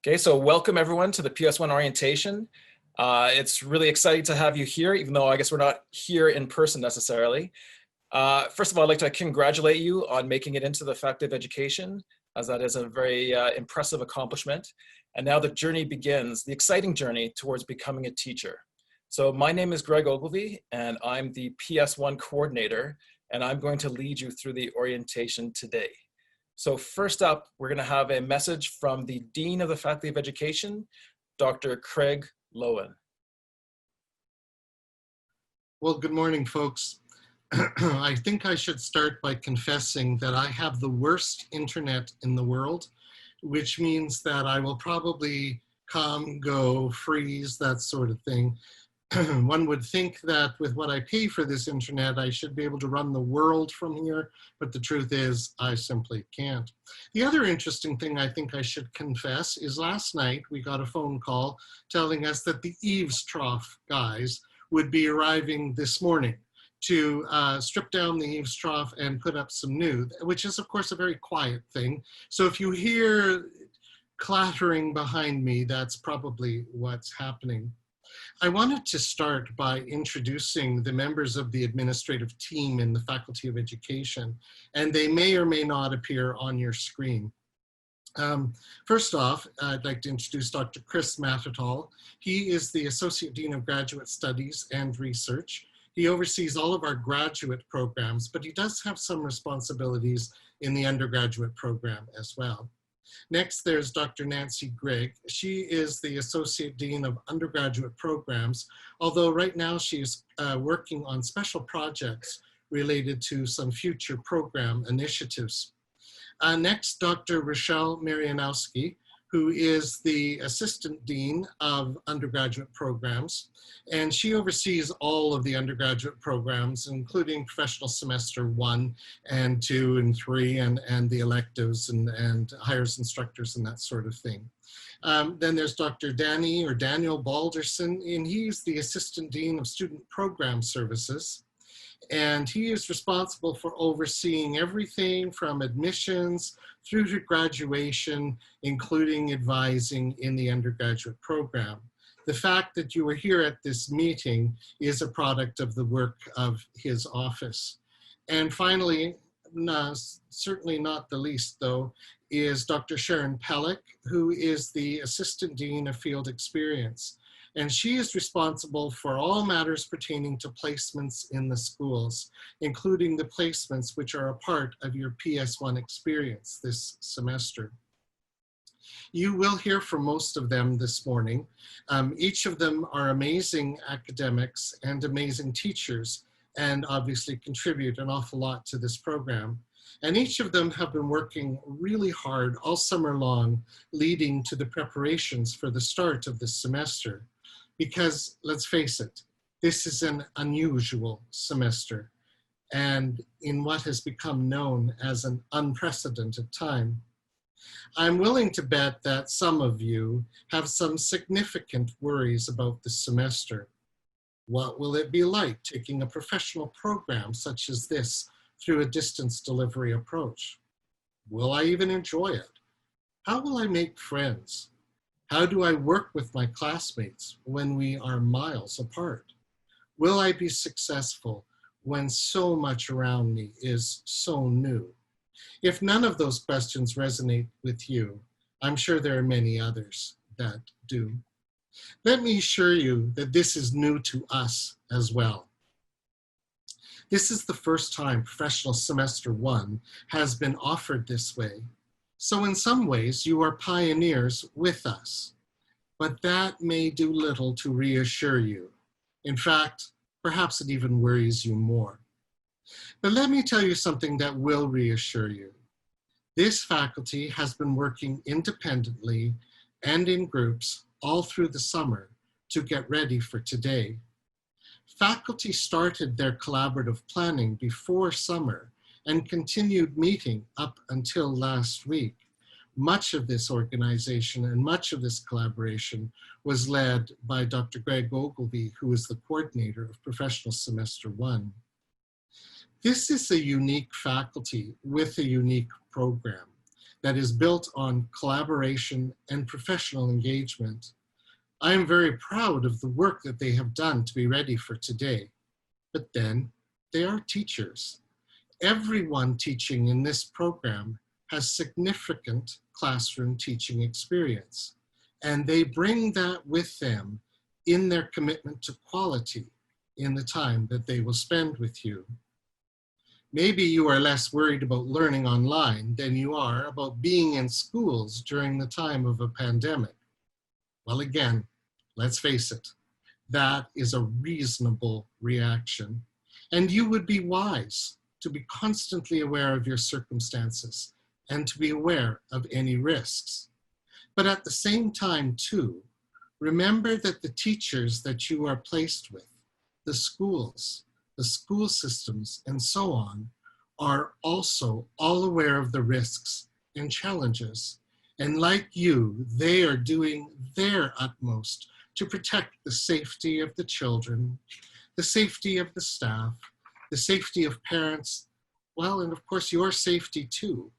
Okay, so welcome everyone to the PSI Orientation. It's really exciting to have you here, even though I guess we're not here in person necessarily. First of all, I'd like to congratulate you on making it into the Faculty of Education, as that is a very impressive accomplishment. And now the journey begins, the exciting journey towards becoming a teacher. So my name is Greg Ogilvie, and I'm the PS1 coordinator, and I'm going to lead you through the orientation today. So first up, we're going to have a message from the Dean of the Faculty of Education, Dr. Craig Lowen. Well, good morning, folks. I think I should start by confessing that I have the worst internet in the world, which means that I will probably come, go, freeze, that sort of thing. One would think that with what I pay for this internet, I should be able to run the world from here, but the truth is I simply can't. The other interesting thing I think I should confess is last night we got a phone call telling us that the Eaves Trough guys would be arriving this morning to strip down the eaves trough and put up some new, which is of course a very quiet thing. So if you hear clattering behind me, that's probably what's happening. I wanted to start by introducing the members of the administrative team in the Faculty of Education, and they may or may not appear on your screen. First off, I'd like to introduce Dr. Chris Matatal. He is the Associate Dean of Graduate Studies and Research. He oversees all of our graduate programs, but he does have some responsibilities in the undergraduate program as well. Next, there's Dr. Nancy Gregg. She is the Associate Dean of Undergraduate Programs, although right now she's working on special projects related to some future program initiatives. Next, Dr. Rochelle Marianowski, who is the Assistant Dean of Undergraduate Programs, and she oversees all of the undergraduate programs, including Professional Semester 1 and 2 and 3, and the electives and hires instructors and that sort of thing. Then there's Dr. Daniel Balderson, and he's the Assistant Dean of Student Program Services. And he is responsible for overseeing everything from admissions through to graduation, including advising in the undergraduate program. The fact that you are here at this meeting is a product of the work of his office. And finally, certainly not the least though, is Dr. Sharon Pellick, who is the Assistant Dean of Field Experience. And she is responsible for all matters pertaining to placements in the schools, including the placements which are a part of your PS1 experience this semester. You will hear from most of them this morning. Each of them are amazing academics and amazing teachers, and obviously contribute an awful lot to this program. And each of them have been working really hard all summer long, leading to the preparations for the start of this semester. Because let's face it, this is an unusual semester, and in what has become known as an unprecedented time. I'm willing to bet that some of you have some significant worries about this semester. What will it be like taking a professional program such as this through a distance delivery approach? Will I even enjoy it? How will I make friends? How do I work with my classmates when we are miles apart? Will I be successful when so much around me is so new? If none of those questions resonate with you, I'm sure there are many others that do. Let me assure you that this is new to us as well. This is the first time Professional Semester 1 has been offered this way. So in some ways, you are pioneers with us, but that may do little to reassure you. In fact, perhaps it even worries you more. But let me tell you something that will reassure you. This faculty has been working independently and in groups all through the summer to get ready for today. Faculty started their collaborative planning before summer and continued meeting up until last week. Much of this organization and much of this collaboration was led by Dr. Greg Ogilvie, who is the coordinator of Professional Semester 1. This is a unique faculty with a unique program. that is built on collaboration and professional engagement. I am very proud of the work that they have done to be ready for today. But then they are teachers. Everyone teaching in this program has significant classroom teaching experience, and they bring that with them in their commitment to quality in the time that they will spend with you. Maybe you are less worried about learning online than you are about being in schools during the time of a pandemic. Well, again, let's face it, that is a reasonable reaction. And you would be wise to be constantly aware of your circumstances and to be aware of any risks. But at the same time, too, remember that the teachers that you are placed with, the schools, the school systems, and so on, are also all aware of the risks and challenges. And like you, they are doing their utmost to protect the safety of the children, the safety of the staff, the safety of parents, well, and of course your safety too.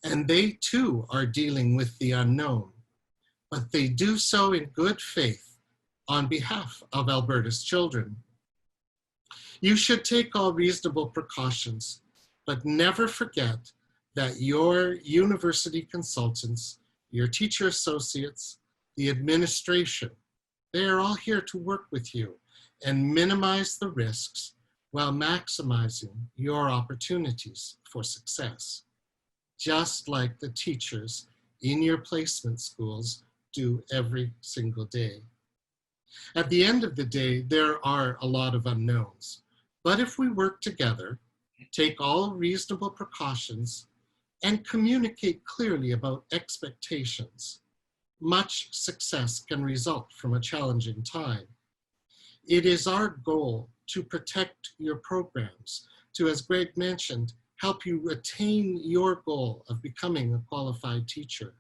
And they too are dealing with the unknown, but they do so in good faith on behalf of Alberta's children. You should take all reasonable precautions, but never forget that your university consultants, your teacher associates, the administration, they are all here to work with you and minimize the risks while maximizing your opportunities for success, just like the teachers in your placement schools do every single day. At the end of the day, there are a lot of unknowns, but if we work together, take all reasonable precautions, and communicate clearly about expectations, much success can result from a challenging time. It is our goal to protect your programs, to, as Greg mentioned, help you attain your goal of becoming a qualified teacher,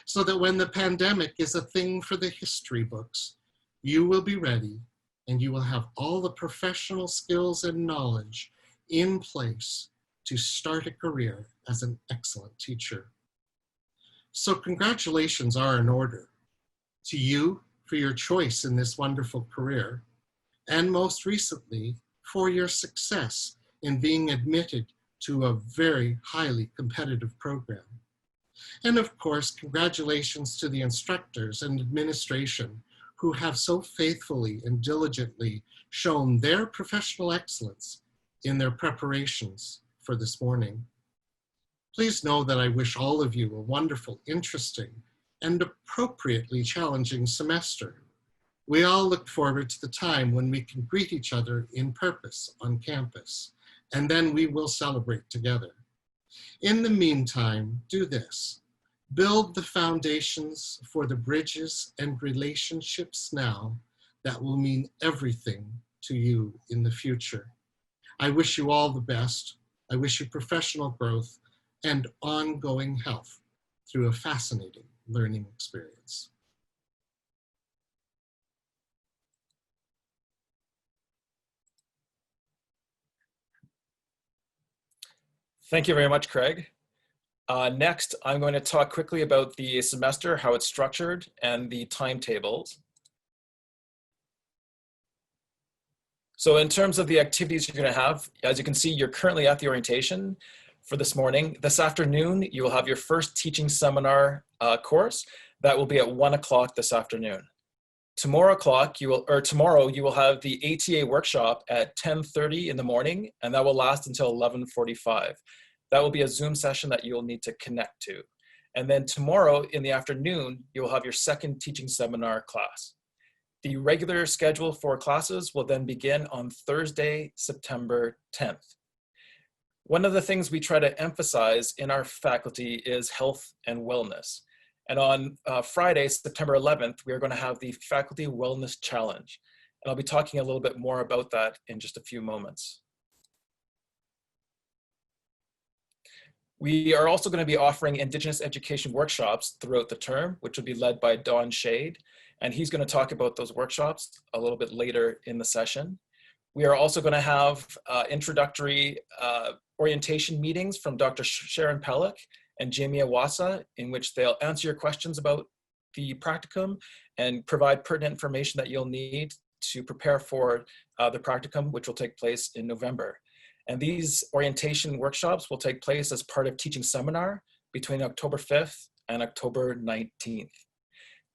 so that when the pandemic is a thing for the history books, you will be ready and you will have all the professional skills and knowledge in place to start a career as an excellent teacher. So congratulations are in order to you for your choice in this wonderful career, and most recently for your success in being admitted to a very highly competitive program. And of course, congratulations to the instructors and administration who have so faithfully and diligently shown their professional excellence in their preparations for this morning. Please know that I wish all of you a wonderful, interesting, and appropriately challenging semester. We all look forward to the time when we can greet each other in purpose on campus, and then we will celebrate together. In the meantime, do this. Build the foundations for the bridges and relationships now that will mean everything to you in the future. I wish you all the best. I wish you professional growth and ongoing health through a fascinating learning experience. Thank you very much, Craig. Next, I'm going to talk quickly about the semester, how it's structured, and the timetables. So in terms of the activities you're going to have, as you can see, you're currently at the orientation for this morning. This afternoon, you will have your first teaching seminar course. That will be at 1 o'clock this afternoon. Tomorrow you will have the ATA workshop at 10:30 in the morning, and that will last until 11:45. That will be a Zoom session that you'll need to connect to. And then tomorrow in the afternoon, you'll have your second teaching seminar class. The regular schedule for classes will then begin on Thursday, September 10th. One of the things we try to emphasize in our faculty is health and wellness. And on Friday, September 11th, we are going to have the Faculty Wellness Challenge. And I'll be talking a little bit more about that in just a few moments. We are also going to be offering Indigenous education workshops throughout the term, which will be led by Don Shade. And he's going to talk about those workshops a little bit later in the session. We are also going to have introductory orientation meetings from Dr. Sharon Pellick and Jamie Awasa, in which they'll answer your questions about the practicum and provide pertinent information that you'll need to prepare for the practicum, which will take place in November. And these orientation workshops will take place as part of teaching seminar between October 5th and October 19th.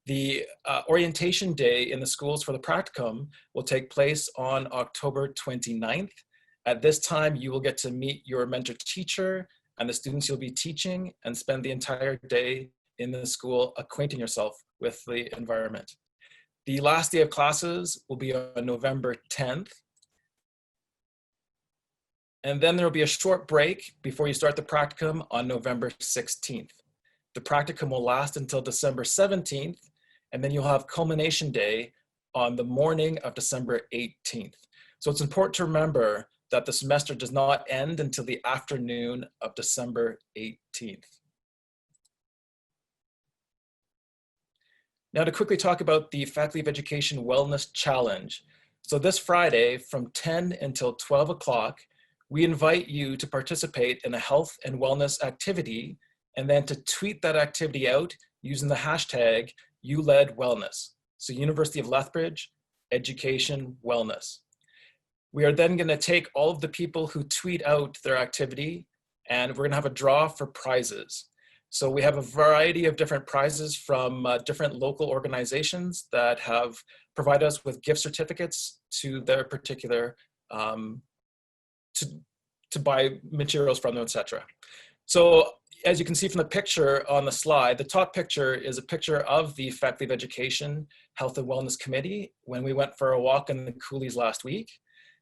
The orientation day in the schools for the practicum will take place on October 29th. At this time, you will get to meet your mentor teacher and the students you'll be teaching and spend the entire day in the school acquainting yourself with the environment. The last day of classes will be on November 10th. And then there will be a short break before you start the practicum on November 16th. The practicum will last until December 17th, and then you'll have culmination day on the morning of December 18th. So it's important to remember that the semester does not end until the afternoon of December 18th. Now to quickly talk about the Faculty of Education Wellness Challenge. So this Friday from 10 until 12 o'clock, we invite you to participate in a health and wellness activity and then to tweet that activity out using the hashtag #YouLedWellness. So University of Lethbridge, Education Wellness. We are then going to take all of the people who tweet out their activity and we're going to have a draw for prizes. So we have a variety of different prizes from different local organizations that have provided us with gift certificates to their particular, to buy materials from them, etc. So as you can see from the picture on the slide, the top picture is a picture of the Faculty of Education Health and Wellness Committee when we went for a walk in the coulees last week.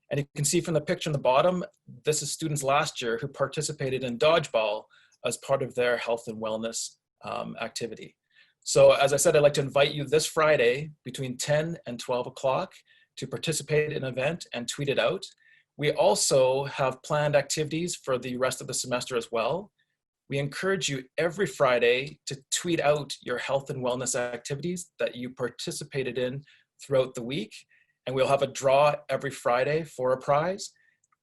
And you can see from the picture on the bottom, this is students last year who participated in dodgeball as part of their health and wellness activity. So as I said, I'd like to invite you this Friday between 10 and 12 o'clock to participate in an event and tweet it out. We also have planned activities for the rest of the semester as well. We encourage you every Friday to tweet out your health and wellness activities that you participated in throughout the week. And we'll have a draw every Friday for a prize.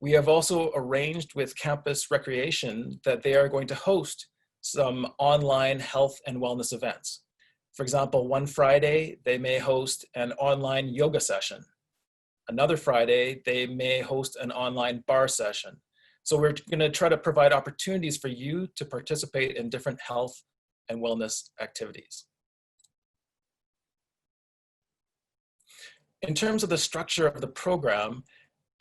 We have also arranged with Campus Recreation that they are going to host some online health and wellness events. For example, one Friday, they may host an online yoga session. Another Friday, they may host an online bar session. So we're going to try to provide opportunities for you to participate in different health and wellness activities. In terms of the structure of the program,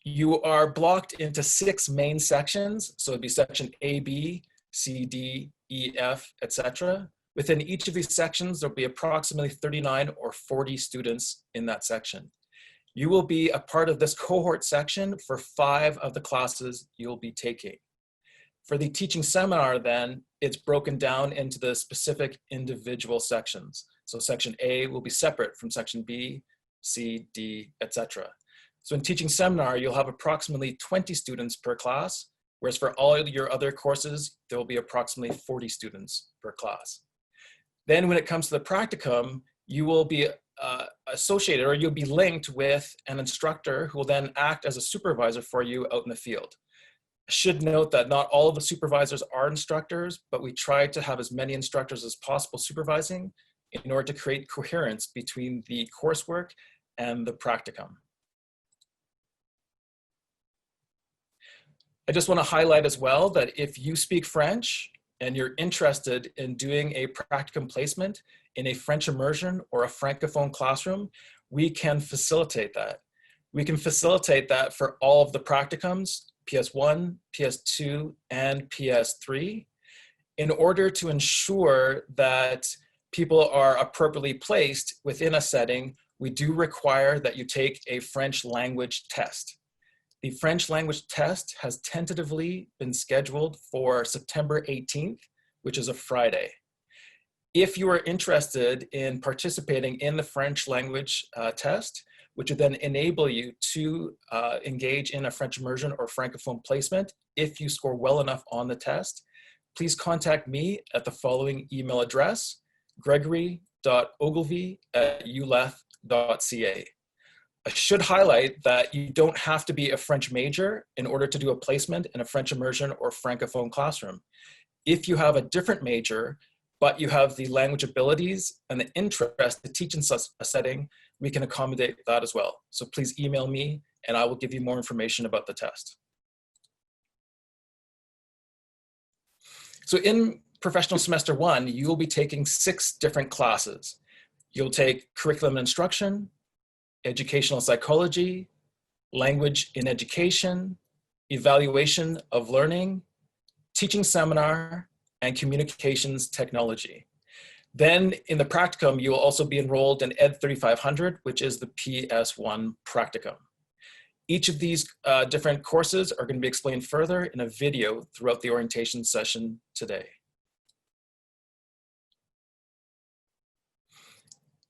you are blocked into 6 main sections. So it'd be section A, B, C, D, E, F, etc. Within each of these sections, there'll be approximately 39 or 40 students in that section. You will be a part of this cohort section for 5 of the classes you'll be taking. For the teaching seminar then, it's broken down into the specific individual sections. So section A will be separate from section B, C, D, etc. So in teaching seminar, you'll have approximately 20 students per class, whereas for all your other courses, there will be approximately 40 students per class. Then when it comes to the practicum, you will be associated, or you'll be linked with an instructor who will then act as a supervisor for you out in the field. I should note that not all of the supervisors are instructors, but we try to have as many instructors as possible supervising in order to create coherence between the coursework and the practicum. I just want to highlight as well that if you speak French and you're interested in doing a practicum placement in a French immersion or a Francophone classroom, we can facilitate that. We can facilitate that for all of the practicums, PS1, PS2, and PS3, in order to ensure that people are appropriately placed within a setting. We do require that you take a French language test. The French language test has tentatively been scheduled for September 18th, which is a Friday. If you are interested in participating in the French language test, which would then enable you to engage in a French immersion or Francophone placement, if you score well enough on the test, please contact me at the following email address, gregory.ogilvie@uleth.ca. I should highlight that you don't have to be a French major in order to do a placement in a French immersion or Francophone classroom. If you have a different major, but you have the language abilities and the interest to teach in such a setting, we can accommodate that as well. So please email me and I will give you more information about the test. So in professional semester 1, you will be taking 6 different classes. You'll take curriculum instruction, educational psychology, language in education, evaluation of learning, teaching seminar, and communications technology. Then in the practicum, you will also be enrolled in Ed 3500, which is the PS1 practicum. Each of these different courses are going to be explained further in a video throughout the orientation session today.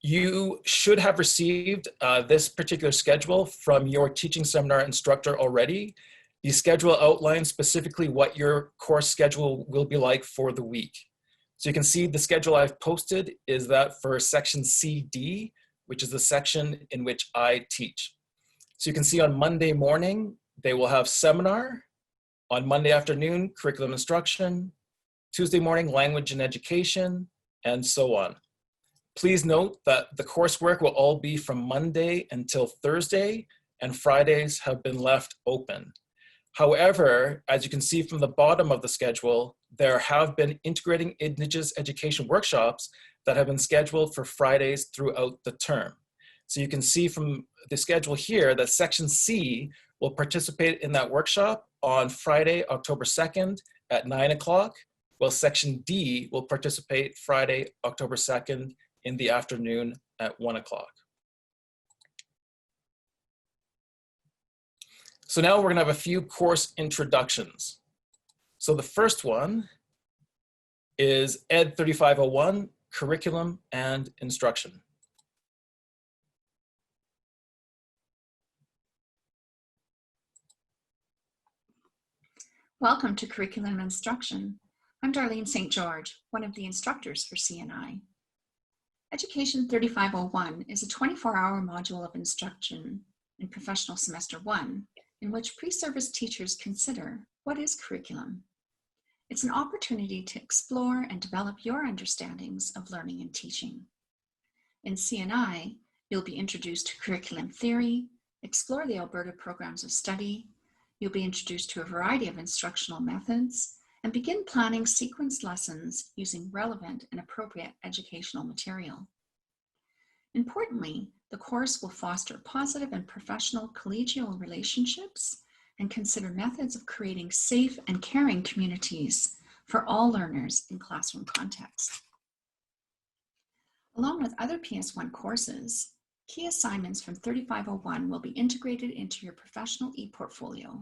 You should have received this particular schedule from your teaching seminar instructor already. The schedule outlines specifically what your course schedule will be like for the week. So you can see the schedule I've posted is that for section CD, which is the section in which I teach. So you can see on Monday morning, they will have seminar. On Monday afternoon, curriculum instruction. Tuesday morning, language and education, and so on. Please note that the coursework will all be from Monday until Thursday, and Fridays have been left open. However, as you can see from the bottom of the schedule, there have been integrating Indigenous education workshops that have been scheduled for Fridays throughout the term. So you can see from the schedule here that section C will participate in that workshop on Friday, October 2nd at 9 o'clock, while section D will participate Friday, October 2nd in the afternoon at 1 o'clock. So now we're gonna have a few course introductions. So the first one is Ed 3501, Curriculum and Instruction. Welcome to Curriculum Instruction. I'm Darlene St. George, one of the instructors for CNI. Education 3501 is a 24-hour module of instruction in professional semester 1, in which pre-service teachers consider what is curriculum. It's an opportunity to explore and develop your understandings of learning and teaching. In CNI, you'll be introduced to curriculum theory, explore the Alberta programs of study, you'll be introduced to a variety of instructional methods, and begin planning sequenced lessons using relevant and appropriate educational material. Importantly, the course will foster positive and professional collegial relationships and consider methods of creating safe and caring communities for all learners in classroom context. Along with other PS1 courses, key assignments from 3501 will be integrated into your professional e-portfolio,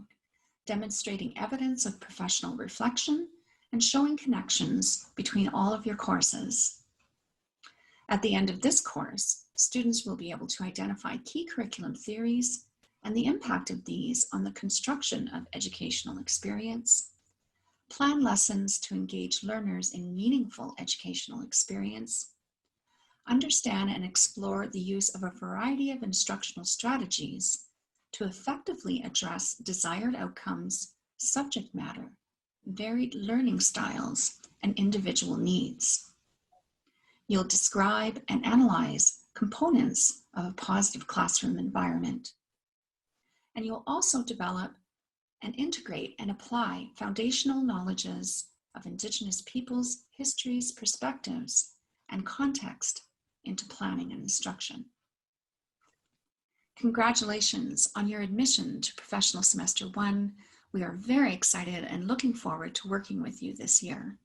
demonstrating evidence of professional reflection and showing connections between all of your courses. At the end of this course, students will be able to identify key curriculum theories and the impact of these on the construction of educational experience, plan lessons to engage learners in meaningful educational experience, understand and explore the use of a variety of instructional strategies to effectively address desired outcomes, subject matter, varied learning styles, and individual needs. You'll describe and analyze components of a positive classroom environment. And you'll also develop and integrate and apply foundational knowledges of Indigenous peoples, histories, perspectives, and context into planning and instruction. Congratulations on your admission to Professional Semester 1. We are very excited and looking forward to working with you this year.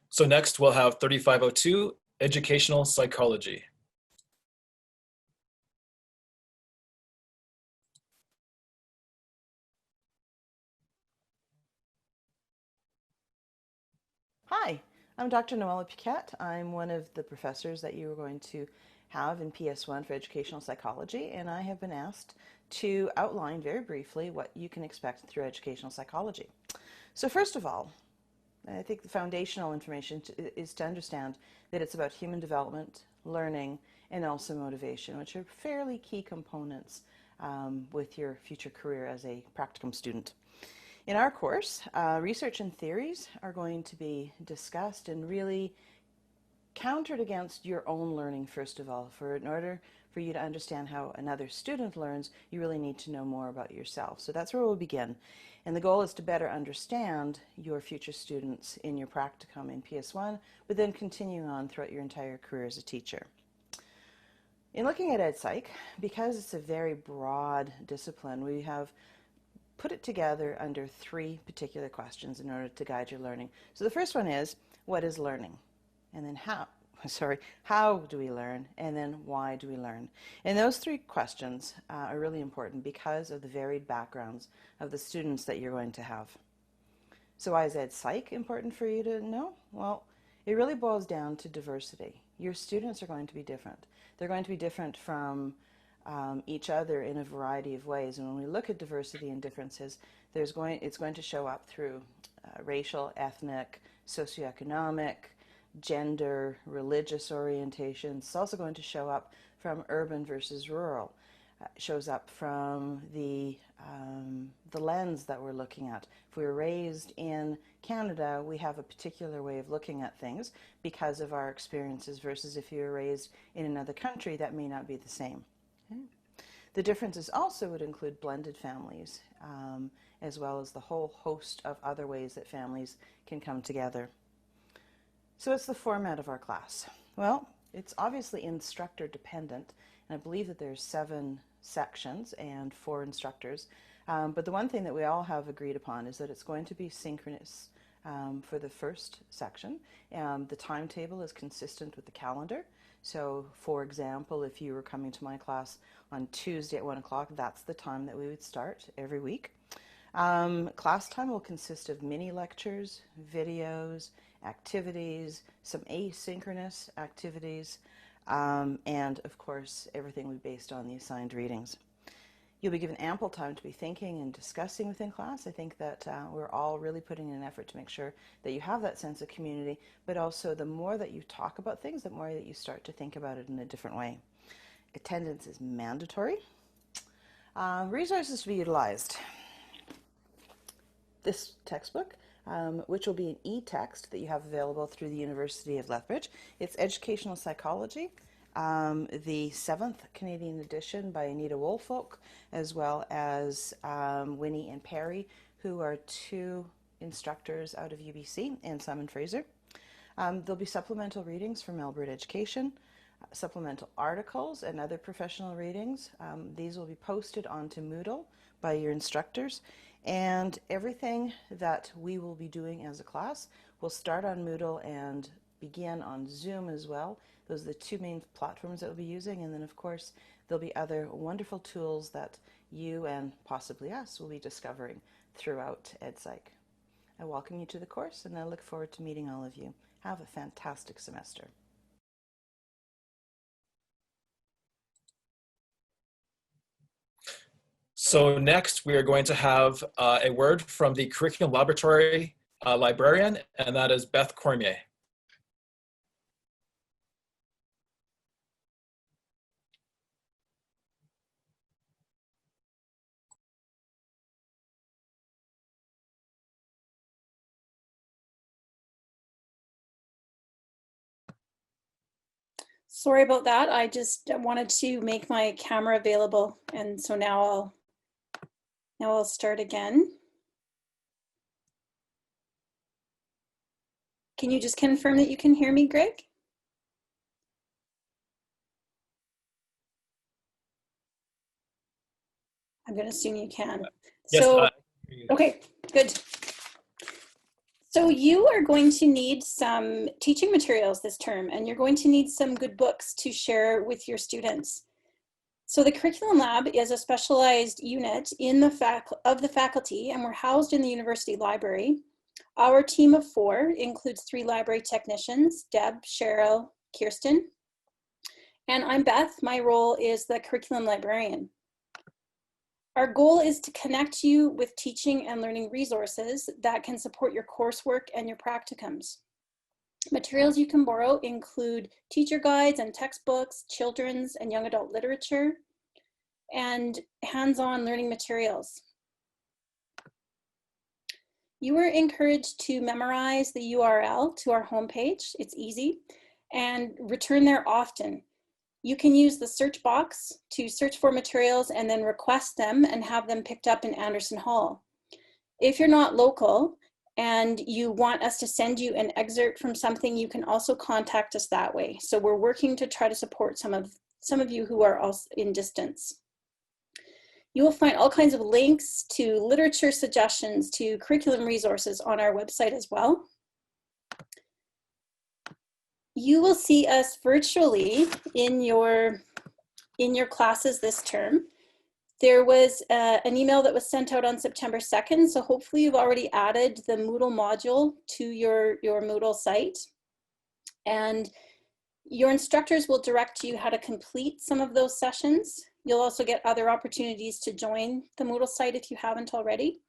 So next we'll have 3502, Educational Psychology. Hi, I'm Dr. Noella Piquette. I'm one of the professors that you are going to have in PS1 for Educational Psychology, and I have been asked to outline very briefly what you can expect through educational psychology. So first of all, I think the foundational information is to understand that it's about human development, learning, and also motivation, which are fairly key components with your future career as a practicum student. In our course, research and theories are going to be discussed and really countered against your own learning, first of all. In order for you to understand how another student learns, you really need to know more about yourself. So that's where we'll begin. And the goal is to better understand your future students in your practicum in PS1, but then continuing on throughout your entire career as a teacher. In looking at EdPsych, because it's a very broad discipline, we have put it together under 3 particular questions in order to guide your learning. So the first one is, what is learning? And then how do we learn? And then why do we learn? And those 3 questions are really important because of the varied backgrounds of the students that you're going to have. So why is EdPsych important for you to know? Well, it really boils down to diversity. Your students are going to be different. They're going to be different from each other in a variety of ways. And when we look at diversity and differences, it's going to show up through racial, ethnic, socioeconomic, gender, religious orientation. It's also going to show up from urban versus rural. It shows up from the lens that we're looking at. If we were raised in Canada, we have a particular way of looking at things because of our experiences, versus if you were raised in another country, that may not be the same. Okay. The differences also would include blended families, as well as the whole host of other ways that families can come together. So what's the format of our class? Well, it's obviously instructor dependent, and I believe that there's 7 sections and 4 instructors. But the one thing that we all have agreed upon is that it's going to be synchronous for the first section. The timetable is consistent with the calendar. So, for example, if you were coming to my class on Tuesday at 1 o'clock, that's the time that we would start every week. Class time will consist of mini lectures, videos, activities, some asynchronous activities, and of course everything will be based on the assigned readings. You'll be given ample time to be thinking and discussing within class. I think that we're all really putting in an effort to make sure that you have that sense of community, but also the more that you talk about things, the more that you start to think about it in a different way. Attendance is mandatory. Resources to be utilized. This textbook, which will be an e-text that you have available through the University of Lethbridge. It's Educational Psychology, the 7th Canadian edition by Anita Woolfolk, as well as Winnie and Perry, who are 2 instructors out of UBC, and Simon Fraser. There'll be supplemental readings from Alberta Education, supplemental articles and other professional readings. These will be posted onto Moodle by your instructors. And everything that we will be doing as a class will start on Moodle and begin on Zoom as well. Those are the 2 main platforms that we'll be using. And then, of course, there'll be other wonderful tools that you and possibly us will be discovering throughout EdPsych. I welcome you to the course, and I look forward to meeting all of you. Have a fantastic semester. So next, we are going to have a word from the Curriculum Laboratory librarian, and that is Beth Cormier. Sorry about that. I just wanted to make my camera available, and so now I'll start again. Can you just confirm that you can hear me, Greg? I'm going to assume you can. Yes, So, okay, good. So you are going to need some teaching materials this term, and you're going to need some good books to share with your students. So the Curriculum Lab is a specialized unit in the faculty, and we're housed in the university library. Our team of 4 includes 3 library technicians, Deb, Cheryl, Kirsten, and I'm Beth. My role is the curriculum librarian. Our goal is to connect you with teaching and learning resources that can support your coursework and your practicums. Materials you can borrow include teacher guides and textbooks, children's and young adult literature, and hands-on learning materials. You are encouraged to memorize the URL to our homepage. It's easy, and return there often. You can use the search box to search for materials and then request them and have them picked up in Anderson Hall. If you're not local and you want us to send you an excerpt from something, you can also contact us that way. So we're working to try to support some of you who are also in distance. You will find all kinds of links to literature suggestions, to curriculum resources on our website as well. You will see us virtually in your classes this term. There was an email that was sent out on September 2nd, so hopefully you've already added the Moodle module to your Moodle site. And your instructors will direct you how to complete some of those sessions. You'll also get other opportunities to join the Moodle site if you haven't already.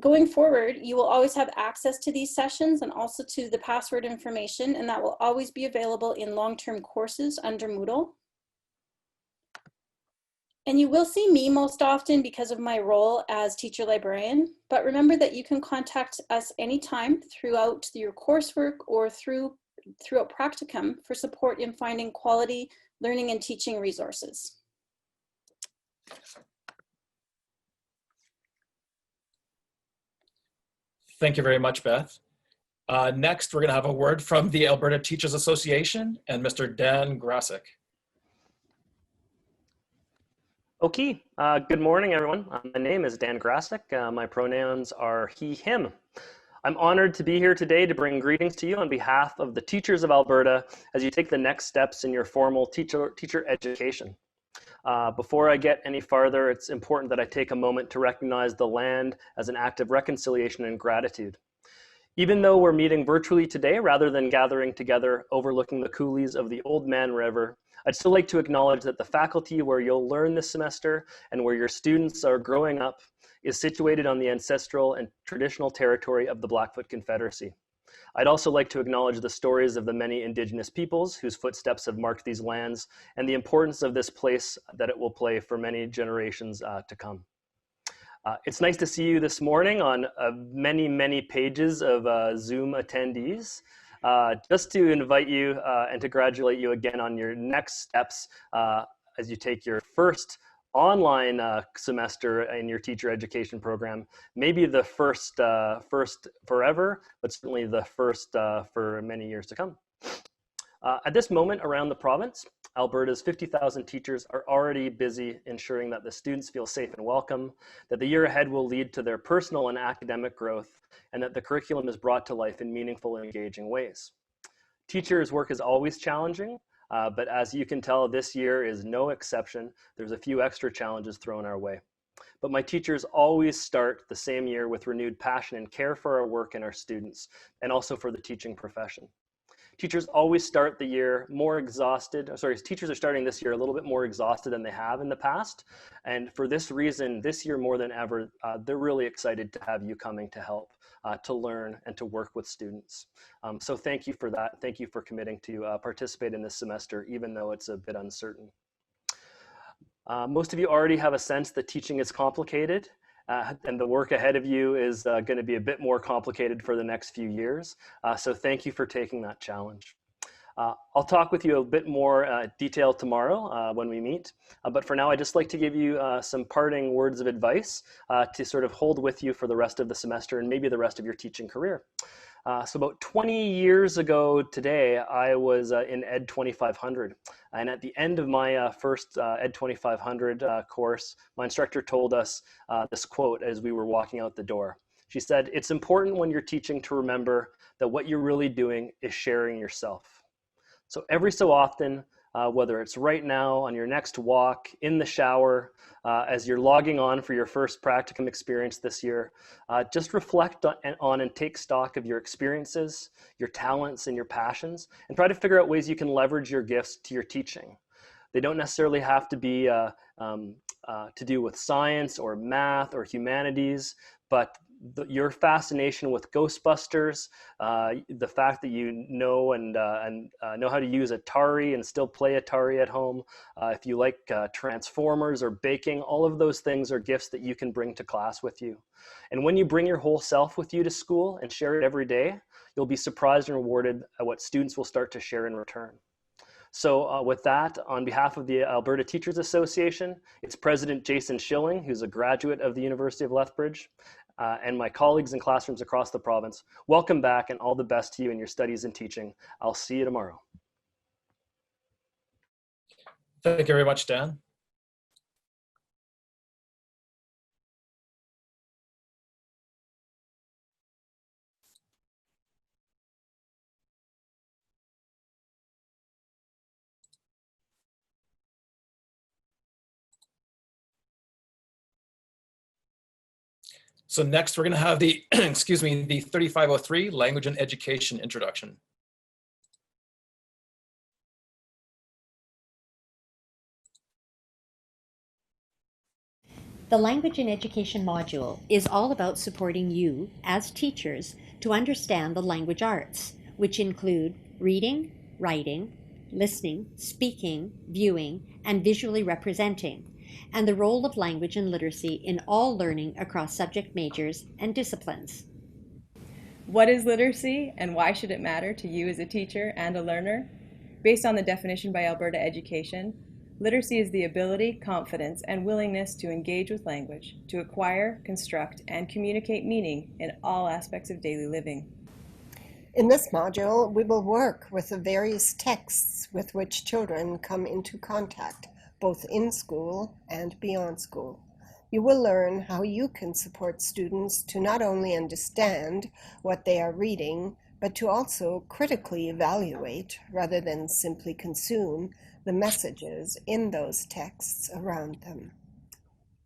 Going forward, you will always have access to these sessions and also to the password information, and that will always be available in long-term courses under Moodle. And you will see me most often because of my role as teacher librarian, but remember that you can contact us anytime throughout your coursework or throughout practicum for support in finding quality learning and teaching resources. Thank you very much, Beth. Next, we're going to have a word from the Alberta Teachers Association and Mr. Dan Grasick. Okay, good morning, everyone. My name is Dan Grasick. My pronouns are he, him. I'm honored to be here today to bring greetings to you on behalf of the teachers of Alberta as you take the next steps in your formal teacher education. Before I get any farther, it's important that I take a moment to recognize the land as an act of reconciliation and gratitude. Even though we're meeting virtually today rather than gathering together overlooking the coulees of the Old Man River, I'd still like to acknowledge that the faculty where you'll learn this semester and where your students are growing up is situated on the ancestral and traditional territory of the Blackfoot Confederacy. I'd also like to acknowledge the stories of the many Indigenous peoples whose footsteps have marked these lands and the importance of this place that it will play for many generations to come. It's nice to see you this morning on many, many pages of Zoom attendees. Just to invite you and to congratulate you again on your next steps as you take your first online semester in your teacher education program. Maybe the first forever, but certainly the first for many years to come. At this moment around the province, Alberta's 50,000 teachers are already busy ensuring that the students feel safe and welcome, that the year ahead will lead to their personal and academic growth, and that the curriculum is brought to life in meaningful and engaging ways. Teachers' work is always challenging, but as you can tell, this year is no exception. There's a few extra challenges thrown our way. But my teachers always start the same year with renewed passion and care for our work and our students, and also for the teaching profession. Teachers always start the year more exhausted. Teachers are starting this year a little bit more exhausted than they have in the past. And for this reason, this year more than ever, they're really excited to have you coming to help, to learn and to work with students. So thank you for that. Thank you for committing to participate in this semester, even though it's a bit uncertain. Most of you already have a sense that teaching is complicated. And the work ahead of you is going to be a bit more complicated for the next few years. So thank you for taking that challenge. I'll talk with you a bit more detail tomorrow when we meet. But for now, I'd just like to give you some parting words of advice to sort of hold with you for the rest of the semester and maybe the rest of your teaching career. So about 20 years ago today, I was in Ed 2500. And at the end of my first Ed 2500 course, my instructor told us this quote as we were walking out the door. She said, "It's important when you're teaching to remember that what you're really doing is sharing yourself." So every so often, whether it's right now, on your next walk, in the shower, as you're logging on for your first practicum experience this year, just reflect on and take stock of your experiences, your talents, and your passions, and try to figure out ways you can leverage your gifts to your teaching. They don't necessarily have to be to do with science or math or humanities, but your fascination with Ghostbusters, the fact that you know and know how to use Atari and still play Atari at home, if you like Transformers or baking, all of those things are gifts that you can bring to class with you. And when you bring your whole self with you to school and share it every day, you'll be surprised and rewarded at what students will start to share in return. So with that, on behalf of the Alberta Teachers Association, it's President Jason Schilling, who's a graduate of the University of Lethbridge, and my colleagues in classrooms across the province. Welcome back and all the best to you in your studies and teaching. I'll see you tomorrow. Thank you very much, Dan. So next we're going to have the, excuse me, the 3503 Language and Education Introduction. The Language and Education module is all about supporting you, as teachers, to understand the language arts, which include reading, writing, listening, speaking, viewing, and visually representing, and the role of language and literacy in all learning across subject majors and disciplines. What is literacy and why should it matter to you as a teacher and a learner? Based on the definition by Alberta Education, literacy is the ability, confidence, and willingness to engage with language, to acquire, construct, and communicate meaning in all aspects of daily living. In this module, we will work with the various texts with which children come into contact, both in school and beyond school. You will learn how you can support students to not only understand what they are reading, but to also critically evaluate, rather than simply consume, the messages in those texts around them.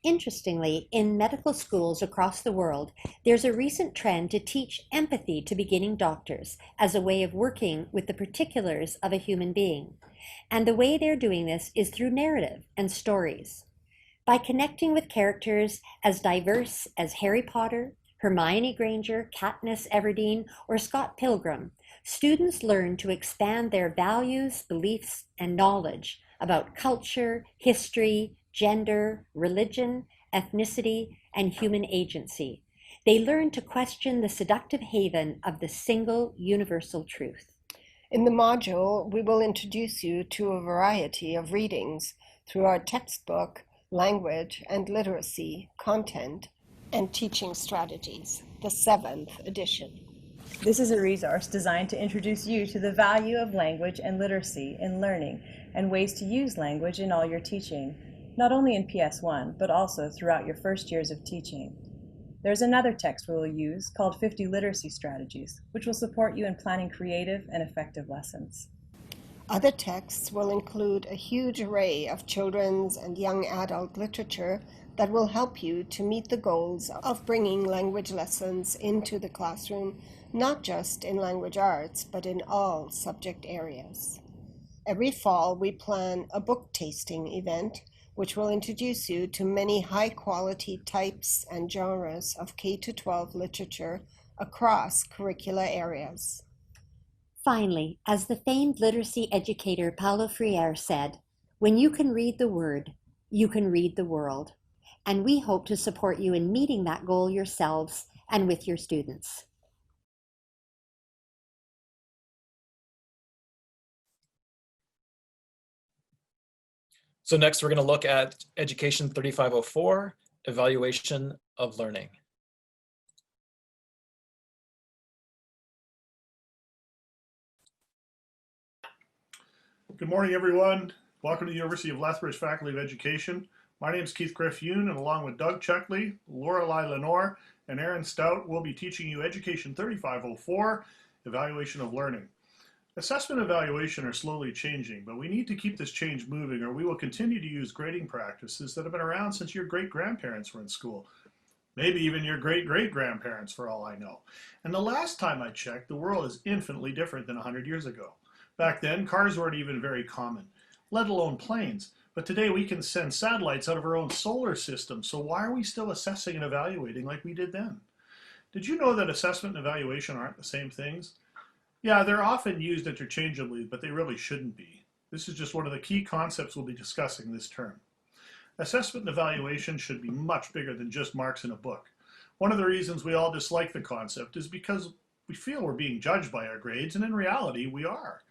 Interestingly, in medical schools across the world, there's a recent trend to teach empathy to beginning doctors as a way of working with the particulars of a human being. And the way they're doing this is through narrative and stories. By connecting with characters as diverse as Harry Potter, Hermione Granger, Katniss Everdeen, or Scott Pilgrim, students learn to expand their values, beliefs, and knowledge about culture, history, gender, religion, ethnicity, and human agency. They learn to question the seductive haven of the single universal truth. In the module, we will introduce you to a variety of readings through our textbook, Language and Literacy, Content, and Teaching Strategies, the 7th edition. This is a resource designed to introduce you to the value of language and literacy in learning and ways to use language in all your teaching, not only in PS1, but also throughout your first years of teaching. There's another text we will use called 50 Literacy Strategies, which will support you in planning creative and effective lessons. Other texts will include a huge array of children's and young adult literature that will help you to meet the goals of bringing language lessons into the classroom, not just in language arts, but in all subject areas. Every fall, we plan a book tasting event, which will introduce you to many high-quality types and genres of K-12 literature across curricula areas. Finally, as the famed literacy educator Paulo Freire said, when you can read the word, you can read the world. And we hope to support you in meeting that goal yourselves and with your students. So next we're going to look at Education 3504, Evaluation of Learning. Good morning, everyone. Welcome to the University of Lethbridge Faculty of Education. My name is Keith Griff-Yoon, and along with Doug Chuckley, Lorelei Lenore, and Aaron Stout, we'll be teaching you Education 3504, Evaluation of Learning. Assessment and evaluation are slowly changing, but we need to keep this change moving or we will continue to use grading practices that have been around since your great-grandparents were in school. Maybe even your great-great-grandparents, for all I know. And the last time I checked, the world is infinitely different than 100 years ago. Back then, cars weren't even very common, let alone planes. But today we can send satellites out of our own solar system, so why are we still assessing and evaluating like we did then? Did you know that assessment and evaluation aren't the same things? Yeah, they're often used interchangeably, but they really shouldn't be. This is just one of the key concepts we'll be discussing this term. Assessment and evaluation should be much bigger than just marks in a book. One of the reasons we all dislike the concept is because we feel we're being judged by our grades, and in reality, we are.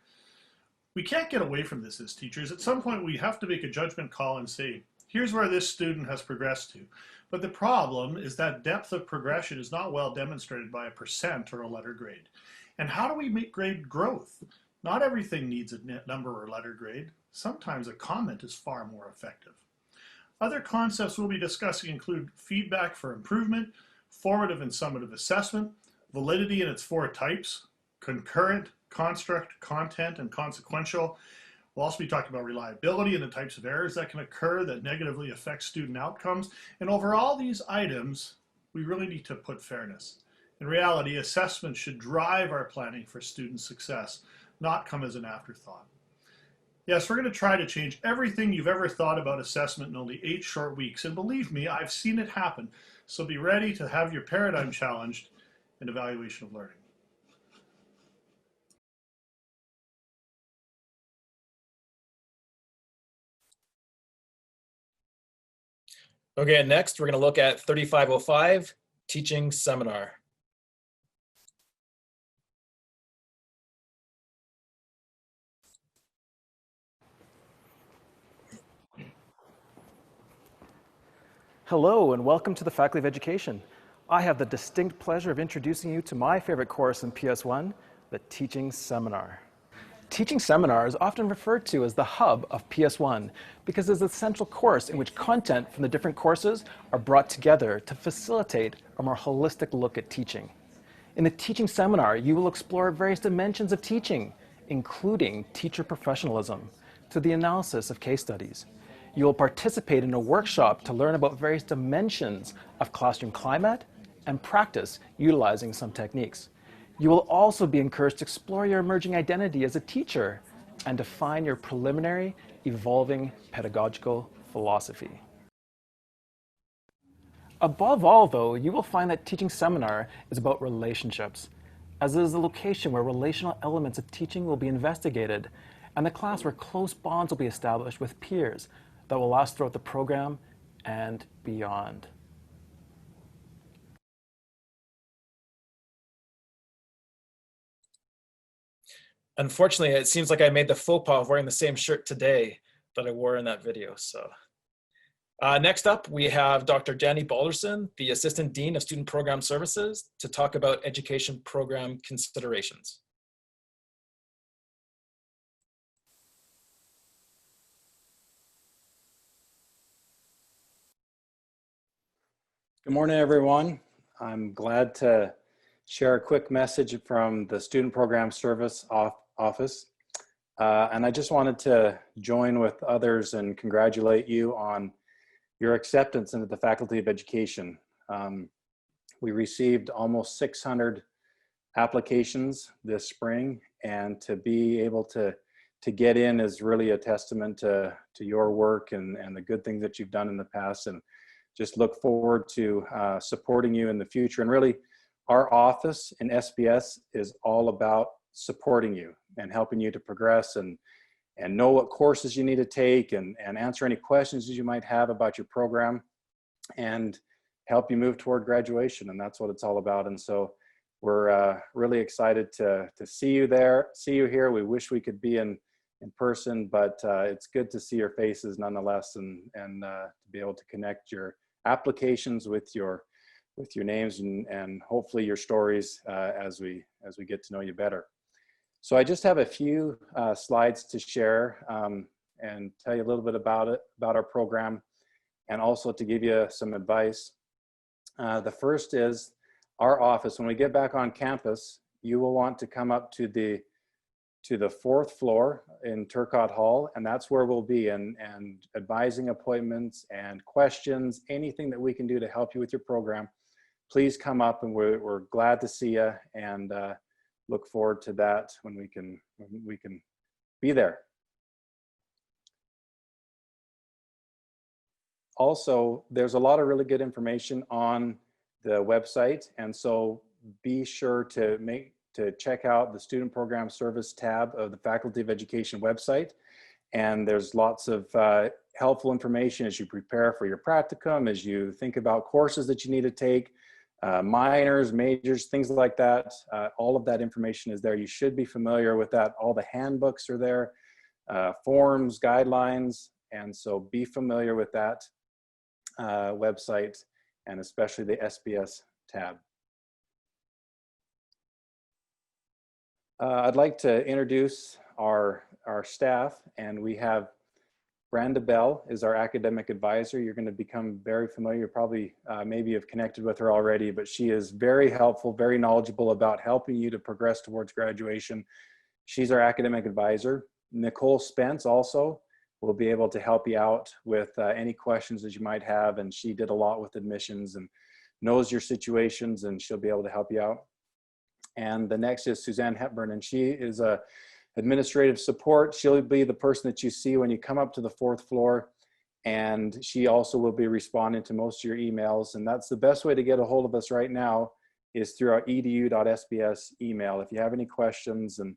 We can't get away from this as teachers. At some point, we have to make a judgment call and say, here's where this student has progressed to. But the problem is that depth of progression is not well demonstrated by a percent or a letter grade. And how do we make grade growth? Not everything needs a number or letter grade. Sometimes a comment is far more effective. Other concepts we'll be discussing include feedback for improvement, formative and summative assessment, validity in its 4 types, concurrent, construct, content, and consequential. We'll also be talking about reliability and the types of errors that can occur that negatively affect student outcomes. And over all these items, we really need to put fairness. In reality, assessment should drive our planning for student success, not come as an afterthought. Yes, we're going to try to change everything you've ever thought about assessment in only 8 short weeks. And believe me, I've seen it happen. So be ready to have your paradigm challenged in evaluation of learning. Okay, next we're going to look at 3505, Teaching Seminar. Hello and welcome to the Faculty of Education. I have the distinct pleasure of introducing you to my favorite course in PS1, the Teaching Seminar. Teaching Seminar is often referred to as the hub of PS1 because it's a central course in which content from the different courses are brought together to facilitate a more holistic look at teaching. In the Teaching Seminar, you will explore various dimensions of teaching, including teacher professionalism, to the analysis of case studies. You will participate in a workshop to learn about various dimensions of classroom climate and practice utilizing some techniques. You will also be encouraged to explore your emerging identity as a teacher and define your preliminary, evolving pedagogical philosophy. Above all, though, you will find that Teaching Seminar is about relationships, as it is a location where relational elements of teaching will be investigated, and a class where close bonds will be established with peers that will last throughout the program and beyond. Unfortunately, it seems like I made the faux pas of wearing the same shirt today that I wore in that video. So next up, we have Dr. Danny Balderson, the Assistant Dean of Student Program Services, to talk about education program considerations. Good morning, everyone. I'm glad to share a quick message from the Student Program Service Office. And I just wanted to join with others and congratulate you on your acceptance into the Faculty of Education. We received almost 600 applications this spring, and to be able to get in is really a testament to your work and the good things that you've done in the past, and just look forward to supporting you in the future. And really, our office in SBS is all about supporting you and helping you to progress and know what courses you need to take and answer any questions that you might have about your program and help you move toward graduation. And that's what it's all about. And so we're really excited to see you there, see you here. We wish we could be in person, but it's good to see your faces nonetheless, and to be able to connect your applications with your names and hopefully your stories as we get to know you better. So I just have a few slides to share and tell you a little bit about our program, and also to give you some advice. The first is our office. When we get back on campus, you will want to come up to the 4th floor in Turcotte Hall, and that's where we'll be, and advising appointments and questions, anything that we can do to help you with your program. Please come up, and we're glad to see you, and look forward to that when we can be there. Also, there's a lot of really good information on the website. And so be sure to check out the Student Program Service tab of the Faculty of Education website. And there's lots of helpful information as you prepare for your practicum, as you think about courses that you need to take, minors, majors, things like that. All of that information is there. You should be familiar with that. All the handbooks are there, forms, guidelines, and so be familiar with that website, and especially the SBS tab. I'd like to introduce our staff, and we have Brenda Bell is our academic advisor. You're going to become very familiar. You probably maybe have connected with her already, but she is very helpful, very knowledgeable about helping you to progress towards graduation. She's our academic advisor. Nicole Spence also will be able to help you out with any questions that you might have, and she did a lot with admissions and knows your situations, and she'll be able to help you out. And the next is Suzanne Hepburn, and she is a administrative support. She'll be the person that you see when you come up to the 4th floor, and she also will be responding to most of your emails. And that's the best way to get a hold of us right now, is through our edu.sbs email. If you have any questions and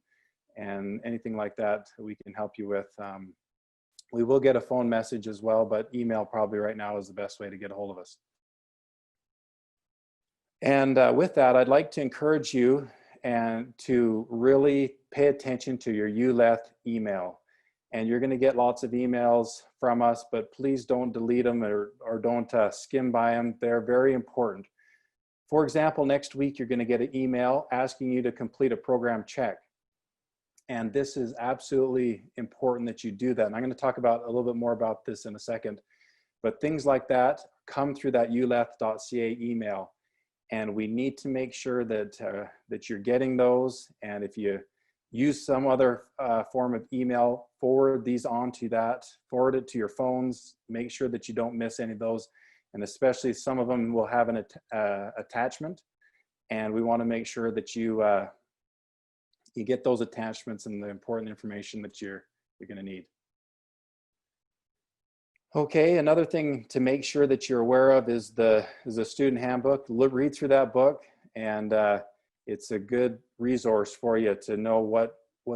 anything like that, we can help you with. We will get a phone message as well, but email probably right now is the best way to get a hold of us. And with that, I'd like to encourage you and to really pay attention to your ULETH email. And you're going to get lots of emails from us, but please don't delete them or don't skim by them. They're very important. For example, next week, you're going to get an email asking you to complete a program check. And this is absolutely important that you do that. And I'm going to talk about a little bit more about this in a second. But things like that come through that uleth.ca email. And we need to make sure that, that you're getting those. And if you use some other form of email, forward these onto that, forward it to your phones, make sure that you don't miss any of those. And especially some of them will have an attachment. And we want to make sure that you get those attachments and the important information that you're going to need. Okay, another thing to make sure that you're aware of is the student handbook. Read through that book, and it's a good resource for you to know what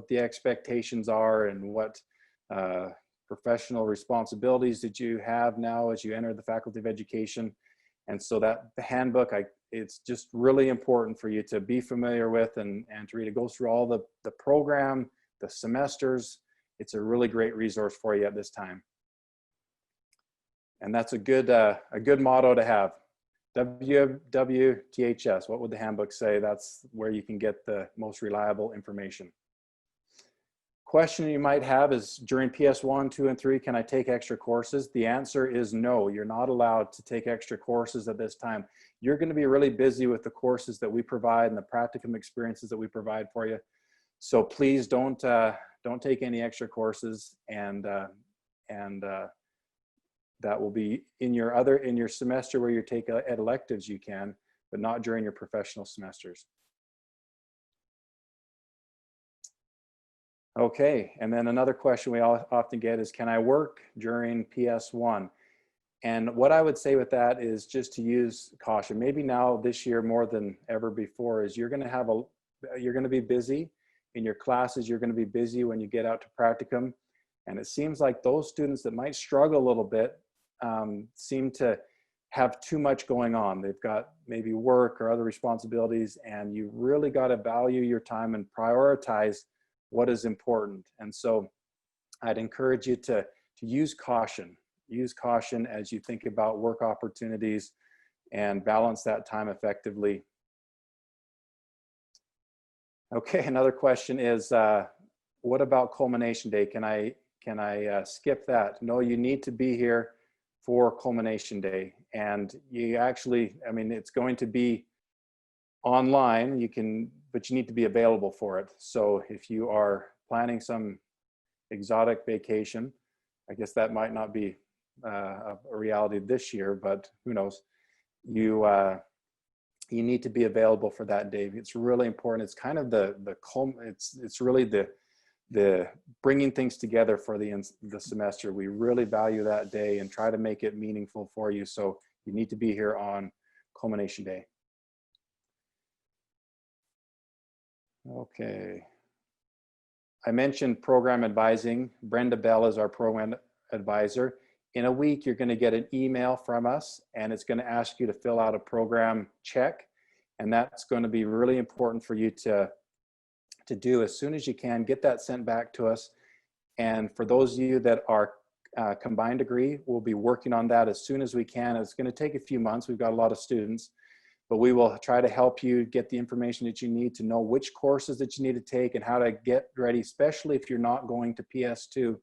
the expectations are and what professional responsibilities that you have now as you enter the Faculty of Education. And so that the handbook, it's just really important for you to be familiar with and to read. It goes through all the program, the semesters. It's a really great resource for you at this time. And that's a good motto to have. WWTHS, what would the handbook say? That's where you can get the most reliable information. Question you might have is, during PS1, 2, and 3, can I take extra courses? The answer is no, you're not allowed to take extra courses at this time. You're going to be really busy with the courses that we provide and the practicum experiences that we provide for you. So please don't take any extra courses, and that will be in your semester where you take electives you can, but not during your professional semesters. Okay, and then another question we often get is, can I work during PS1? And what I would say with that is just to use caution. Maybe now this year more than ever before, is you're going to be busy in your classes. You're going to be busy when you get out to practicum. And it seems like those students that might struggle a little bit seem to have too much going on. They've got maybe work or other responsibilities, and you really got to value your time and prioritize what is important. And so I'd encourage you to use caution. Use caution as you think about work opportunities and balance that time effectively. Okay, another question is, what about culmination day? Can I skip that? No, you need to be here for culmination day. And you actually, I mean, it's going to be online, but you need to be available for it. So if you are planning some exotic vacation, I guess that might not be a reality this year, but who knows? You need to be available for that day. It's really important. It's kind of it's really the bringing things together for the semester. We really value that day and try to make it meaningful for you. So you need to be here on culmination day. Okay. I mentioned program advising. Brenda Bell is our program advisor. In a week, you're going to get an email from us, and it's going to ask you to fill out a program check. And that's going to be really important for you to do as soon as you can. Get that sent back to us. And for those of you that are combined degree, we'll be working on that as soon as we can. It's going to take a few months. We've got a lot of students, but we will try to help you get the information that you need to know which courses that you need to take and how to get ready, especially if you're not going to PS2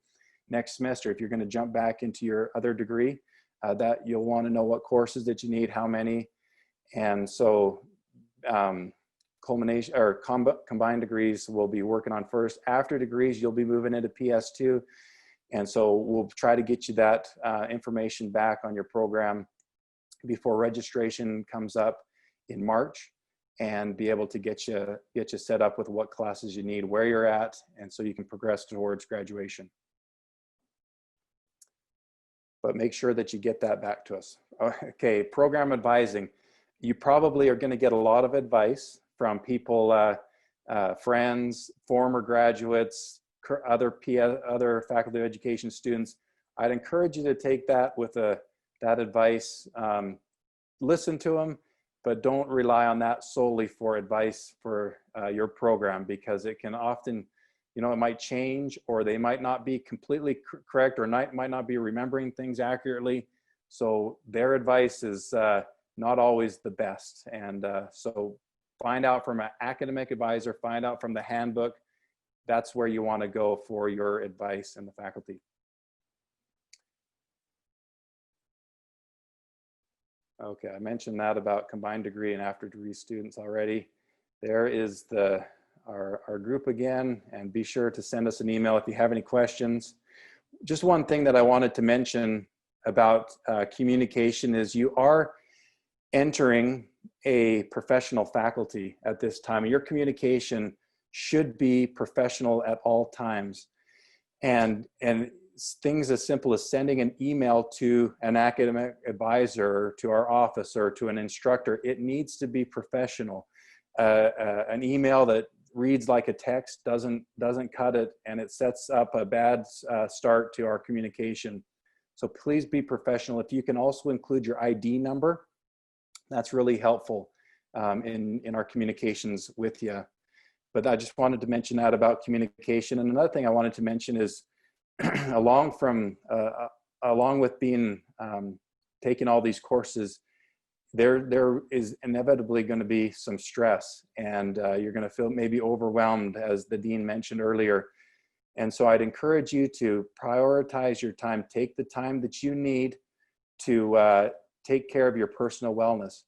next semester. If you're going to jump back into your other degree, that you'll want to know what courses that you need, how many. And so culmination or combined degrees we'll be working on first. After degrees, you'll be moving into PS2. And so we'll try to get you that information back on your program before registration comes up in March, and be able to get you set up with what classes you need, where you're at, and so you can progress towards graduation. But make sure that you get that back to us. Okay, program advising. You probably are going to get a lot of advice from people, friends, former graduates, other faculty of education students. I'd encourage you to take that with that advice. Listen to them, but don't rely on that solely for advice for your program, because it can often, you know, it might change, or they might not be completely correct, or might not be remembering things accurately. So their advice is not always the best. And so find out from an academic advisor, find out from the handbook. That's where you want to go for your advice in the faculty. Okay, I mentioned that about combined degree and after degree students already. There is our group again, and be sure to send us an email if you have any questions. Just one thing that I wanted to mention about communication is you are entering a professional faculty at this time. Your communication should be professional at all times. And things as simple as sending an email to an academic advisor, to our office, or to an instructor, it needs to be professional. An email that reads like a text doesn't cut it, and it sets up a bad start to our communication. So please be professional. If you can also include your ID number, that's really helpful in our communications with you. But I just wanted to mention that about communication. And another thing I wanted to mention is along with being taking all these courses, there is inevitably going to be some stress, and you're going to feel maybe overwhelmed, as the dean mentioned earlier. And so I'd encourage you to prioritize your time. Take the time that you need to take care of your personal wellness.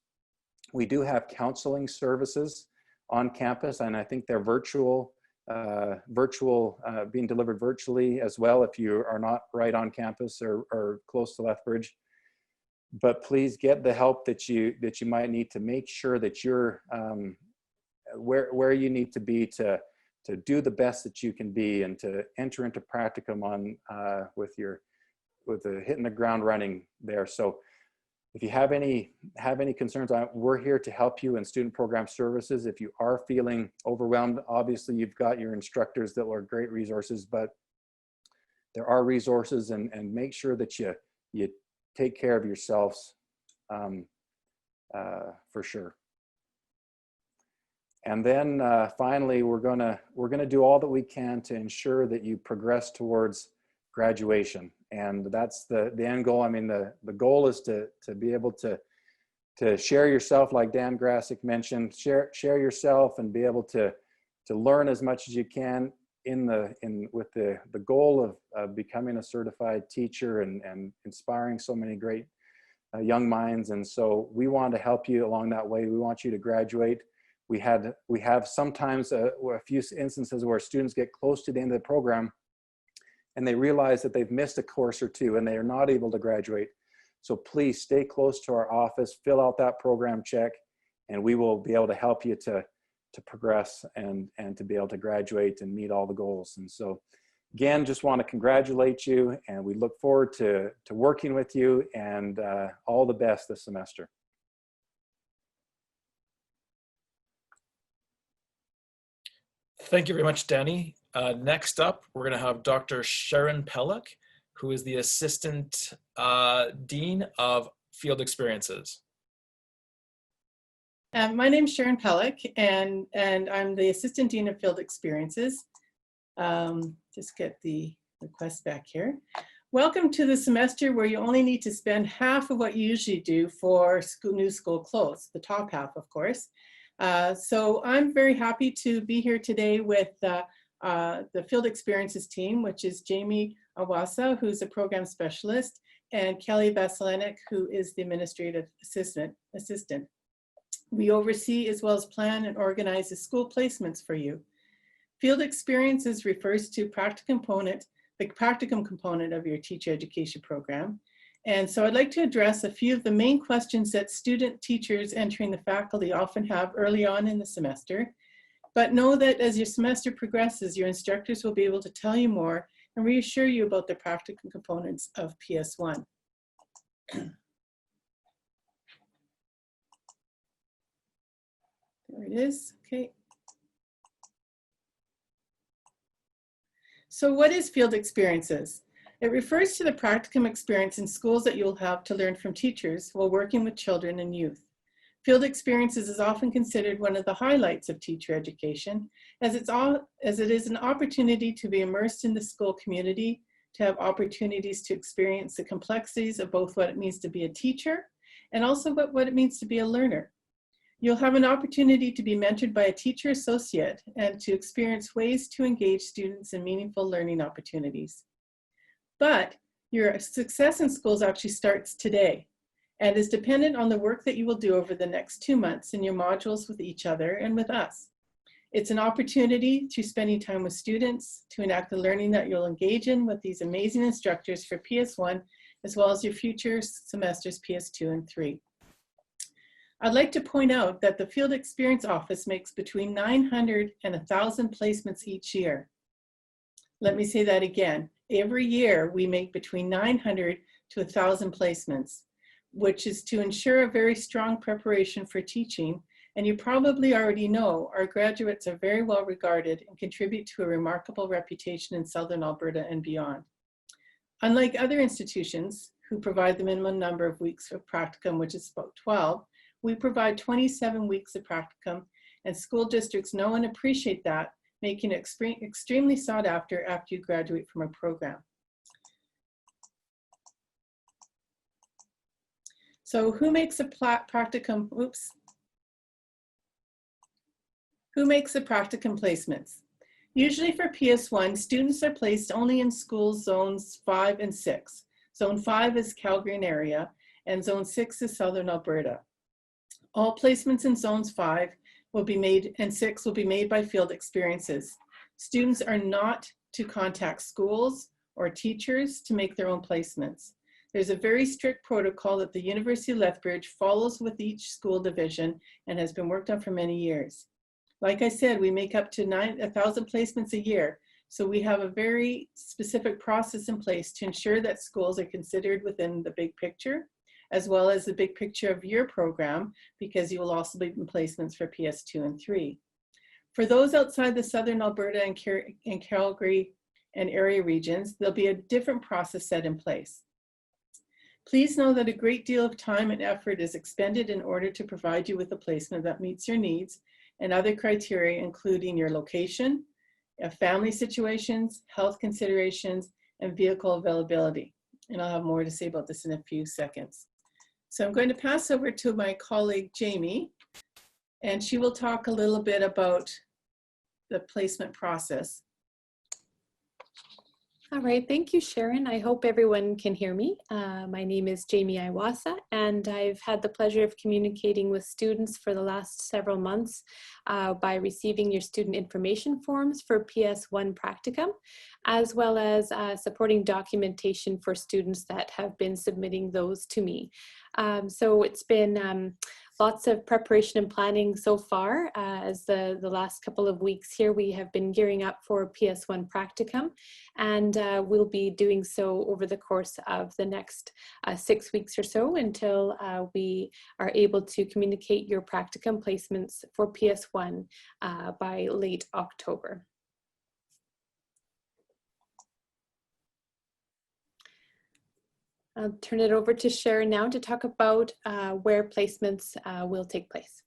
We do have counseling services on campus, and I think they're being delivered virtually as well if you are not right on campus or close to Lethbridge. But please get the help that you might need to make sure that you're where you need to be to do the best that you can be, and to enter into practicum on with the hitting the ground running there. So if you have any concerns, we're here to help you in student program services. If you are feeling overwhelmed, obviously you've got your instructors that are great resources, but there are resources, and make sure that you take care of yourselves for sure. And then finally, we're gonna do all that we can to ensure that you progress towards graduation. And that's the end goal. I mean, the goal is to be able to share yourself, like Dan Grasick mentioned, share yourself and be able to learn as much as you can with the goal of becoming a certified teacher and inspiring so many great young minds. And so we want to help you along that way. We want you to graduate. We have sometimes a few instances where students get close to the end of the program and they realize that they've missed a course or two and they are not able to graduate. So please stay close to our office, fill out that program check, and we will be able to help you to progress and to be able to graduate and meet all the goals. And so again, just want to congratulate you, and we look forward to working with you, and all the best this semester. Thank you very much, Danny. Next up, we're going to have Dr. Sharon Pellick, who is the Assistant Dean of Field Experiences. My name is Sharon Pellick, and I'm the Assistant Dean of Field Experiences. Just get the request back here. Welcome to the semester where you only need to spend half of what you usually do for new school close, the top half, of course. So I'm very happy to be here today with the Field Experiences team, which is Jamie Awasa, who's a program specialist, and Kelly Vasilinek, who is the administrative assistant. We oversee as well as plan and organize the school placements for you. Field Experiences refers to the practicum component of your teacher education program. And so I'd like to address a few of the main questions that student teachers entering the faculty often have early on in the semester. But know that as your semester progresses, your instructors will be able to tell you more and reassure you about the practicum components of PS1. There it is, okay. So what is Field Experiences? It refers to the practicum experience in schools that you'll have to learn from teachers while working with children and youth. Field Experiences is often considered one of the highlights of teacher education, as it is an opportunity to be immersed in the school community, to have opportunities to experience the complexities of both what it means to be a teacher and also what it means to be a learner. You'll have an opportunity to be mentored by a teacher associate and to experience ways to engage students in meaningful learning opportunities. But your success in schools actually starts today and is dependent on the work that you will do over the next 2 months in your modules with each other and with us. It's an opportunity to spending time with students, to enact the learning that you'll engage in with these amazing instructors for PS1, as well as your future semesters PS2 and 3. I'd like to point out that the Field Experience Office makes between 900 and 1,000 placements each year. Let me say that again. Every year we make between 900 to 1,000 placements, which is to ensure a very strong preparation for teaching. And you probably already know our graduates are very well regarded and contribute to a remarkable reputation in Southern Alberta and beyond. Unlike other institutions who provide the minimum number of weeks of practicum, which is about 12, we provide 27 weeks of practicum, and school districts know and appreciate that, making it extremely sought after you graduate from a program. So who makes a practicum, Who makes the practicum placements? Usually for PS1, students are placed only in school zones 5 and 6. Zone 5 is Calgary and area, and zone 6 is Southern Alberta. All placements in zones 5 will be made and 6 will be made by Field Experiences. Students are not to contact schools or teachers to make their own placements. There's a very strict protocol that the University of Lethbridge follows with each school division and has been worked on for many years. Like I said, we make up to 1,000 placements a year. So we have a very specific process in place to ensure that schools are considered within the big picture, as well as the big picture of your program, because you will also be in placements for PS2 and 3. For those outside the Southern Alberta and Calgary and area regions, there'll be a different process set in place. Please know that a great deal of time and effort is expended in order to provide you with a placement that meets your needs and other criteria, including your location, family situations, health considerations, and vehicle availability. And I'll have more to say about this in a few seconds. So I'm going to pass over to my colleague, Jamie, and she will talk a little bit about the placement process. All right, thank you, Sharon. I hope everyone can hear me. My name is Jamie Iwasa, and I've had the pleasure of communicating with students for the last several months by receiving your student information forms for PS1 practicum, as well as supporting documentation for students that have been submitting those to me. So it's been lots of preparation and planning so far. As the last couple of weeks here, we have been gearing up for PS1 practicum, and we'll be doing so over the course of the next 6 weeks or so until we are able to communicate your practicum placements for PS1 by late October. I'll turn it over to Sharon now to talk about where placements will take place.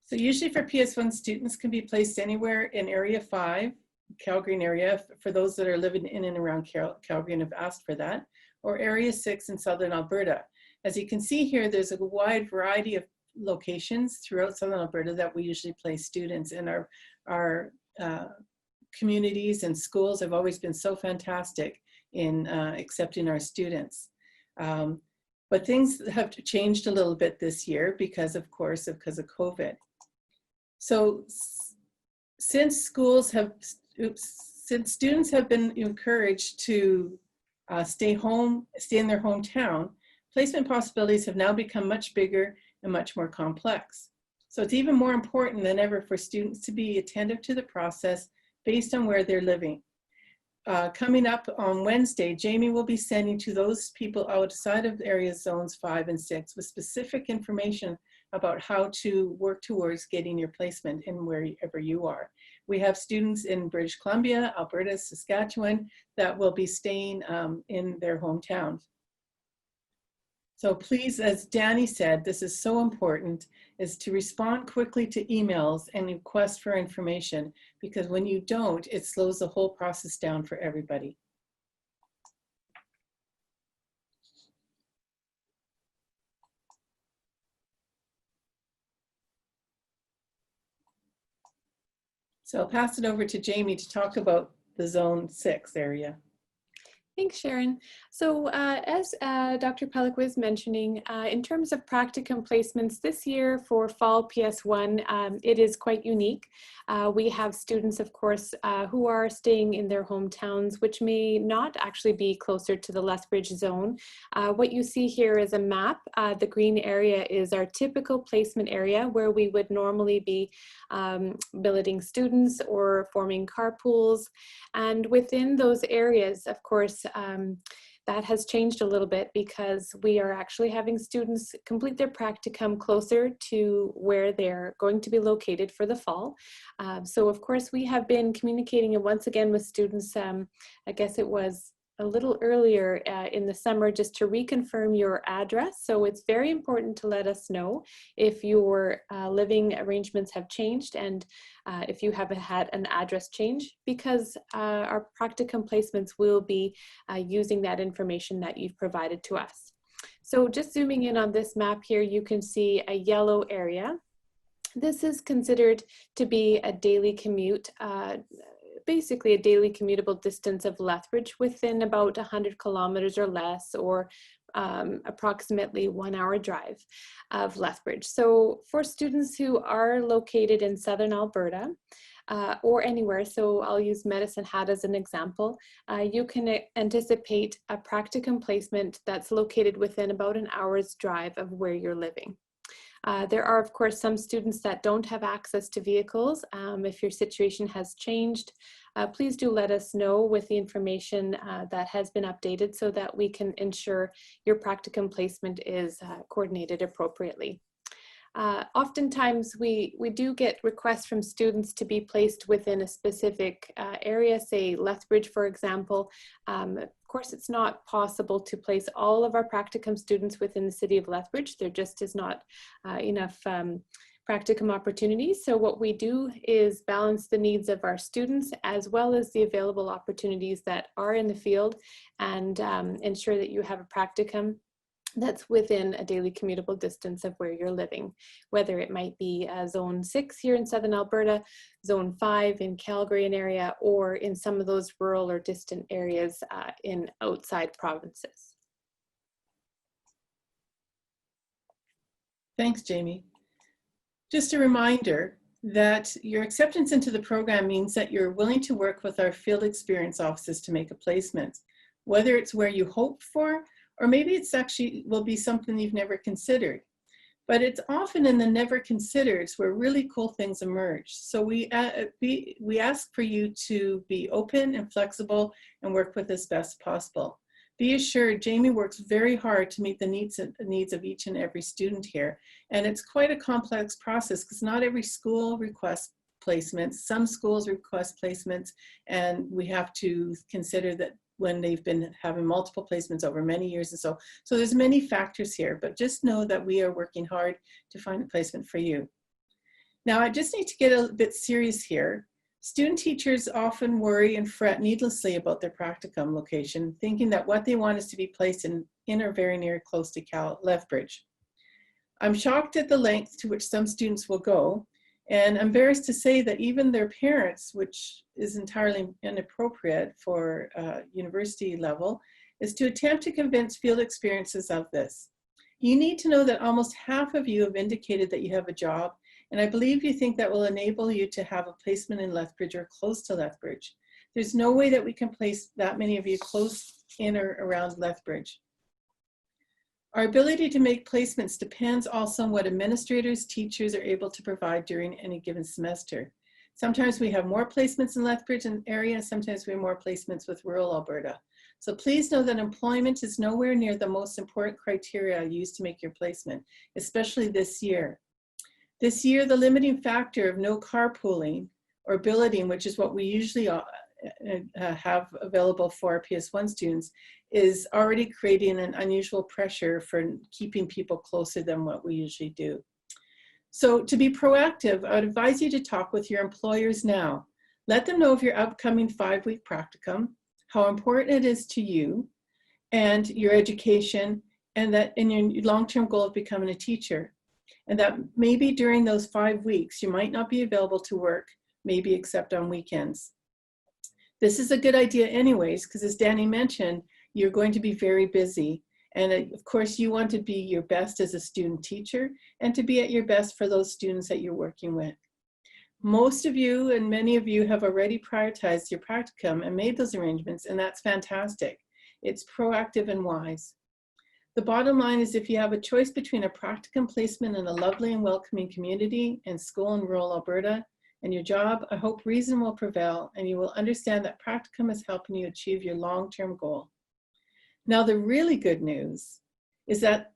So usually for PS1, students can be placed anywhere in Area 5, Calgary area, for those that are living in and around Calgary and have asked for that, or Area 6 in Southern Alberta. As you can see here, there's a wide variety of locations throughout Southern Alberta that we usually place students in. Our communities and schools have always been so fantastic in accepting our students. But things have changed a little bit this year because of COVID. So since students have been encouraged to stay in their hometown, placement possibilities have now become much bigger and much more complex. So it's even more important than ever for students to be attentive to the process based on where they're living. Coming up on Wednesday, Jamie will be sending to those people outside of area zones 5 and 6 with specific information about how to work towards getting your placement in wherever you are. We have students in British Columbia, Alberta, Saskatchewan that will be staying in their hometowns. So please, as Danny said, this is so important, is to respond quickly to emails and requests for information, because when you don't, it slows the whole process down for everybody. So I'll pass it over to Jamie to talk about the Zone 6 area. Thanks, Sharon. So as Dr. Pellick was mentioning, in terms of practicum placements this year for fall PS1, it is quite unique. We have students, of course, who are staying in their hometowns, which may not actually be closer to the Lethbridge zone. What you see here is a map. The green area is our typical placement area where we would normally be billeting students or forming carpools. And within those areas, of course, that has changed a little bit because we are actually having students complete their practicum closer to where they're going to be located for the fall. So of course we have been communicating once again with students, I guess it was a little earlier in the summer, just to reconfirm your address. So it's very important to let us know if your living arrangements have changed and if you have had an address change, because our practicum placements will be using that information that you've provided to us. So just zooming in on this map here, you can see a yellow area. This is considered to be a daily commute, basically a daily commutable distance of Lethbridge within about 100 kilometers or less, or approximately 1 hour drive of Lethbridge. So for students who are located in Southern Alberta or anywhere, so I'll use Medicine Hat as an example, you can anticipate a practicum placement that's located within about an hour's drive of where you're living. There are, of course, some students that don't have access to vehicles. If your situation has changed, please do let us know with the information that has been updated so that we can ensure your practicum placement is coordinated appropriately. Oftentimes we do get requests from students to be placed within a specific area, say Lethbridge, for example. Of course, it's not possible to place all of our practicum students within the city of Lethbridge. There just is not enough practicum opportunities. So what we do is balance the needs of our students as well as the available opportunities that are in the field, and ensure that you have a practicum that's within a daily commutable distance of where you're living, whether it might be Zone 6 here in Southern Alberta, Zone 5 in Calgary and area, or in some of those rural or distant areas in outside provinces. Thanks, Jamie. Just a reminder that your acceptance into the program means that you're willing to work with our field experience offices to make a placement, whether it's where you hoped for, or maybe it's actually will be something you've never considered. But it's often in the never considers where really cool things emerge. So we ask for you to be open and flexible and work with us best possible. Be assured, Jamie works very hard to meet the needs of each and every student here. And it's quite a complex process because not every school requests placements. Some schools request placements, and we have to consider that when they've been having multiple placements over many years. And so there's many factors here, but just know that we are working hard to find a placement for you. Now, I just need to get a bit serious here. Student teachers often worry and fret needlessly about their practicum location, thinking that what they want is to be placed in or very near close to Lethbridge. I'm shocked at the length to which some students will go, and I'm embarrassed to say that even their parents, which is entirely inappropriate for university level, is to attempt to convince field experiences of this. You need to know that almost half of you have indicated that you have a job, and I believe you think that will enable you to have a placement in Lethbridge or close to Lethbridge. There's no way that we can place that many of you close in or around Lethbridge. Our ability to make placements depends also on what administrators, teachers are able to provide during any given semester. Sometimes we have more placements in Lethbridge and area, sometimes we have more placements with rural Alberta. So please know that employment is nowhere near the most important criteria used to make your placement, especially this year. This year, the limiting factor of no carpooling or billeting, which is what we usually have available for our PS1 students, is already creating an unusual pressure for keeping people closer than what we usually do. So to be proactive, I would advise you to talk with your employers now. Let them know of your upcoming 5-week practicum, how important it is to you and your education, and that in your long-term goal of becoming a teacher. And that maybe during those 5 weeks, you might not be available to work, maybe except on weekends. This is a good idea anyways, because as Danny mentioned, you're going to be very busy. And of course, you want to be your best as a student teacher and to be at your best for those students that you're working with. Most of you and many of you have already prioritized your practicum and made those arrangements, and that's fantastic. It's proactive and wise. The bottom line is if you have a choice between a practicum placement in a lovely and welcoming community and school in rural Alberta and your job, I hope reason will prevail and you will understand that practicum is helping you achieve your long-term goal. Now, the really good news is that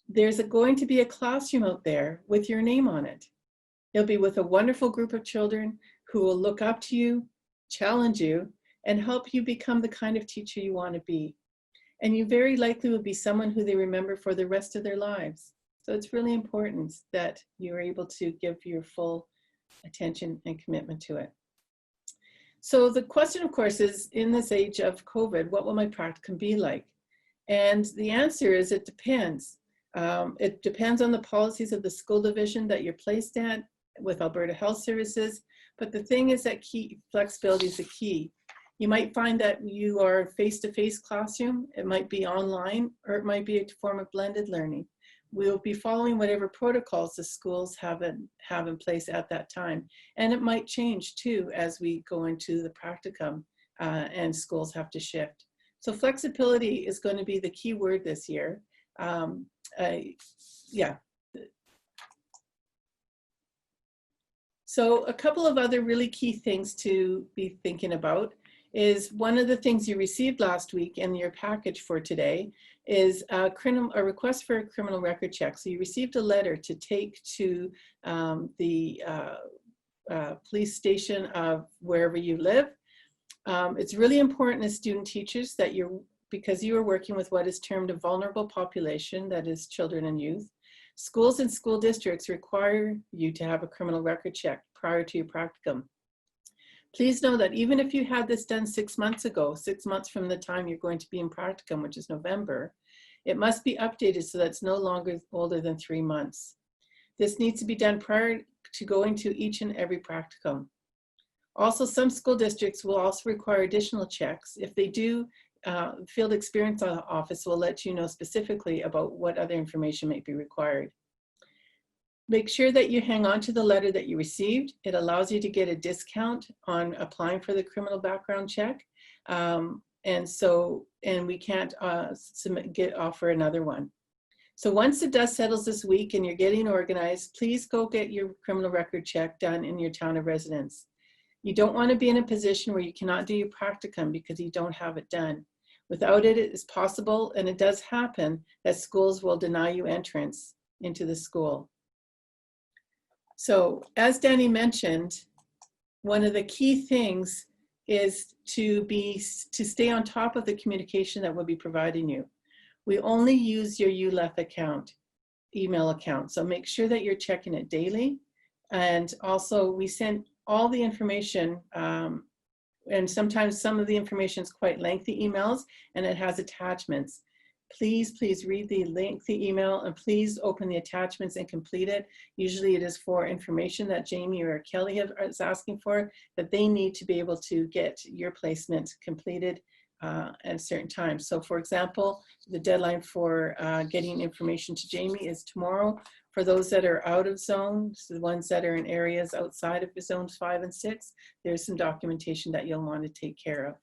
there's going to be a classroom out there with your name on it. You'll be with a wonderful group of children who will look up to you, challenge you, and help you become the kind of teacher you want to be. And you very likely will be someone who they remember for the rest of their lives. So it's really important that you're able to give your full attention and commitment to it. So the question, of course, is in this age of COVID, what will my practicum be like? And the answer is it depends. It depends on the policies of the school division that you're placed at with Alberta Health Services. But the thing is that flexibility is the key. You might find that you are face-to-face classroom, it might be online, or it might be a form of blended learning. We'll be following whatever protocols the schools have in place at that time. And it might change too as we go into the practicum and schools have to shift. So flexibility is going to be the key word this year. Yeah. So a couple of other really key things to be thinking about is one of the things you received last week in your package for today is a request for a criminal record check. So you received a letter to take to the police station of wherever you live. It's really important as student teachers that because you are working with what is termed a vulnerable population, that is children and youth, schools and school districts require you to have a criminal record check prior to your practicum. Please know that even if you had this done 6 months ago, 6 months from the time you're going to be in practicum, which is November, it must be updated so that it's no longer older than 3 months. This needs to be done prior to going to each and every practicum. Also, some school districts will also require additional checks. If they do, Field Experience Office will let you know specifically about what other information might be required. Make sure that you hang on to the letter that you received. It allows you to get a discount on applying for the criminal background check. And we can't offer another one. So once the dust settles this week and you're getting organized, please go get your criminal record check done in your town of residence. You don't want to be in a position where you cannot do your practicum because you don't have it done. Without it, it is possible, and it does happen, that schools will deny you entrance into the school. So as Danny mentioned, one of the key things is to stay on top of the communication that we'll be providing you. We only use your ULEF account, email account, so make sure that you're checking it daily. And also we send all the information, and sometimes some of the information is quite lengthy emails and it has attachments. Please read the lengthy email and please open the attachments and complete it. Usually it is for information that Jamie or Kelly is asking for, that they need to be able to get your placement completed at a certain time. So for example, the deadline for getting information to Jamie is tomorrow. For those that are out of zones, the ones that are in areas outside of zones 5 and 6, there's some documentation that you'll want to take care of.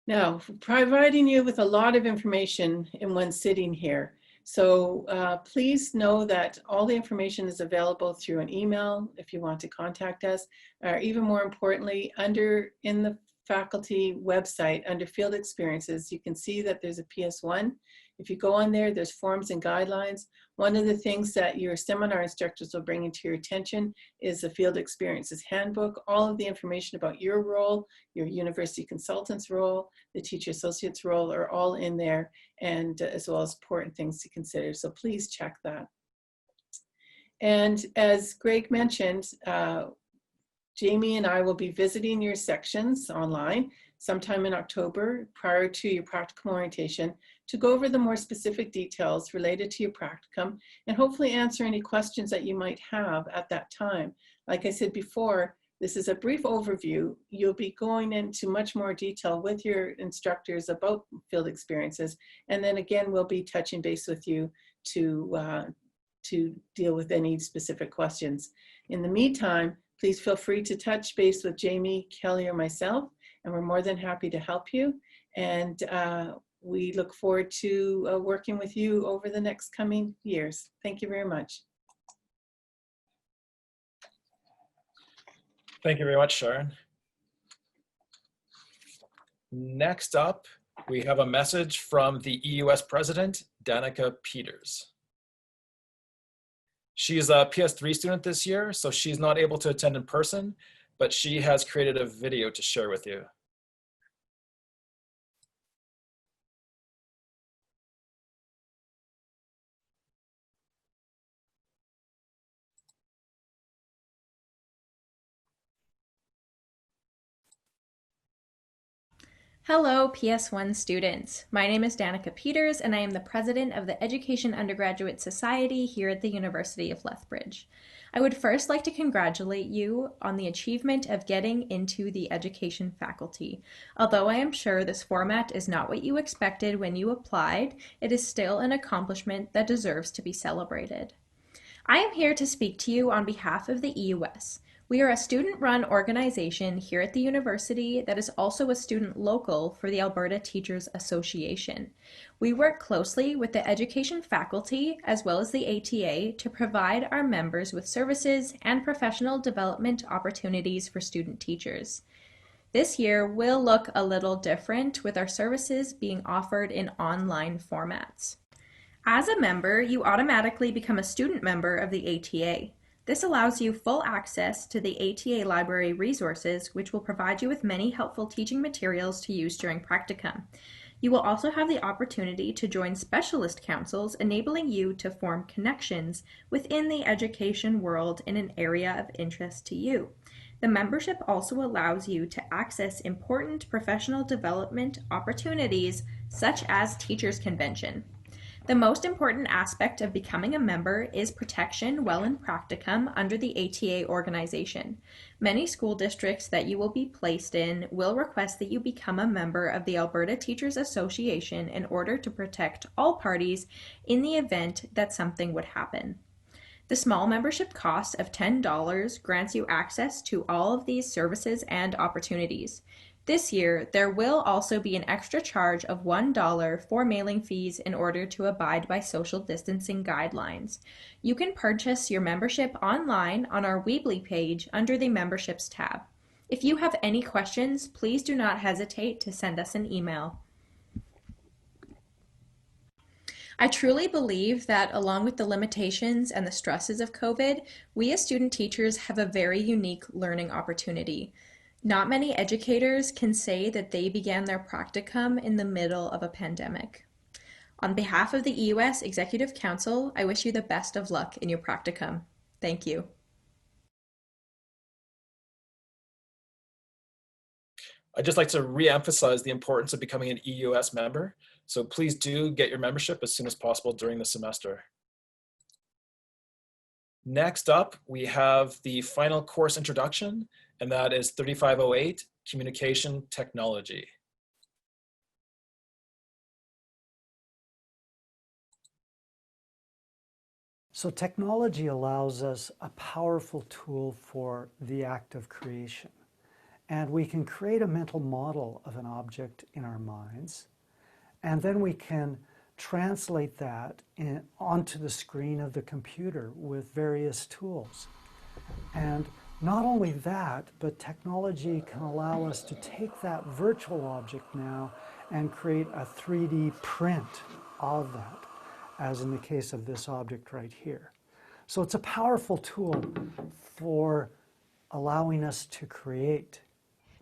Now, providing you with a lot of information in one sitting here. So please know that all the information is available through an email if you want to contact us, or even more importantly, in the faculty website under field experiences, you can see that there's a PS1. If you go on there, there's forms and guidelines. One of the things that your seminar instructors will bring into your attention is the field experiences handbook. All of the information about your role, your university consultant's role, the teacher associate's role are all in there, and as well as important things to consider. So please check that. And as Greg mentioned, Jamie and I will be visiting your sections online sometime in October prior to your practicum orientation to go over the more specific details related to your practicum and hopefully answer any questions that you might have at that time. Like I said before, this is a brief overview. You'll be going into much more detail with your instructors about field experiences. And then again, we'll be touching base with you to deal with any specific questions. In the meantime, please feel free to touch base with Jamie, Kelly, or myself, and we're more than happy to help you. And we look forward to working with you over the next coming years. Thank you very much. Thank you very much, Sharon. Next up, we have a message from the EUS president, Danica Peters. She is a PS3 student this year, so she's not able to attend in person, but she has created a video to share with you. Hello, PS1 students. My name is Danica Peters, and I am the president of the Education Undergraduate Society here at the University of Lethbridge. I would first like to congratulate you on the achievement of getting into the education faculty. Although I am sure this format is not what you expected when you applied, it is still an accomplishment that deserves to be celebrated. I am here to speak to you on behalf of the EUS. We are a student-run organization here at the university that is also a student local for the Alberta Teachers Association. We work closely with the education faculty as well as the ATA to provide our members with services and professional development opportunities for student teachers. This year will look a little different with our services being offered in online formats. As a member, you automatically become a student member of the ATA. This allows you full access to the ATA library resources, which will provide you with many helpful teaching materials to use during practicum. You will also have the opportunity to join specialist councils, enabling you to form connections within the education world in an area of interest to you. The membership also allows you to access important professional development opportunities, such as Teachers Convention. The most important aspect of becoming a member is protection while in practicum under the ATA organization. Many school districts that you will be placed in will request that you become a member of the Alberta Teachers Association in order to protect all parties in the event that something would happen. The small membership cost of $10 grants you access to all of these services and opportunities. This year, there will also be an extra charge of $1 for mailing fees in order to abide by social distancing guidelines. You can purchase your membership online on our Weebly page under the Memberships tab. If you have any questions, please do not hesitate to send us an email. I truly believe that along with the limitations and the stresses of COVID, we as student teachers have a very unique learning opportunity. Not many educators can say that they began their practicum in the middle of a pandemic. On behalf of the EUS Executive Council, I wish you the best of luck in your practicum. Thank you. I'd just like to re-emphasize the importance of becoming an EUS member. So please do get your membership as soon as possible during the semester. Next up, we have the final course introduction, and that is 3508, Communication Technology. So technology allows us a powerful tool for the act of creation. And we can create a mental model of an object in our minds, and then we can translate that onto the screen of the computer with various tools. And not only that, but technology can allow us to take that virtual object now and create a 3D print of that, as in the case of this object right here. So it's a powerful tool for allowing us to create.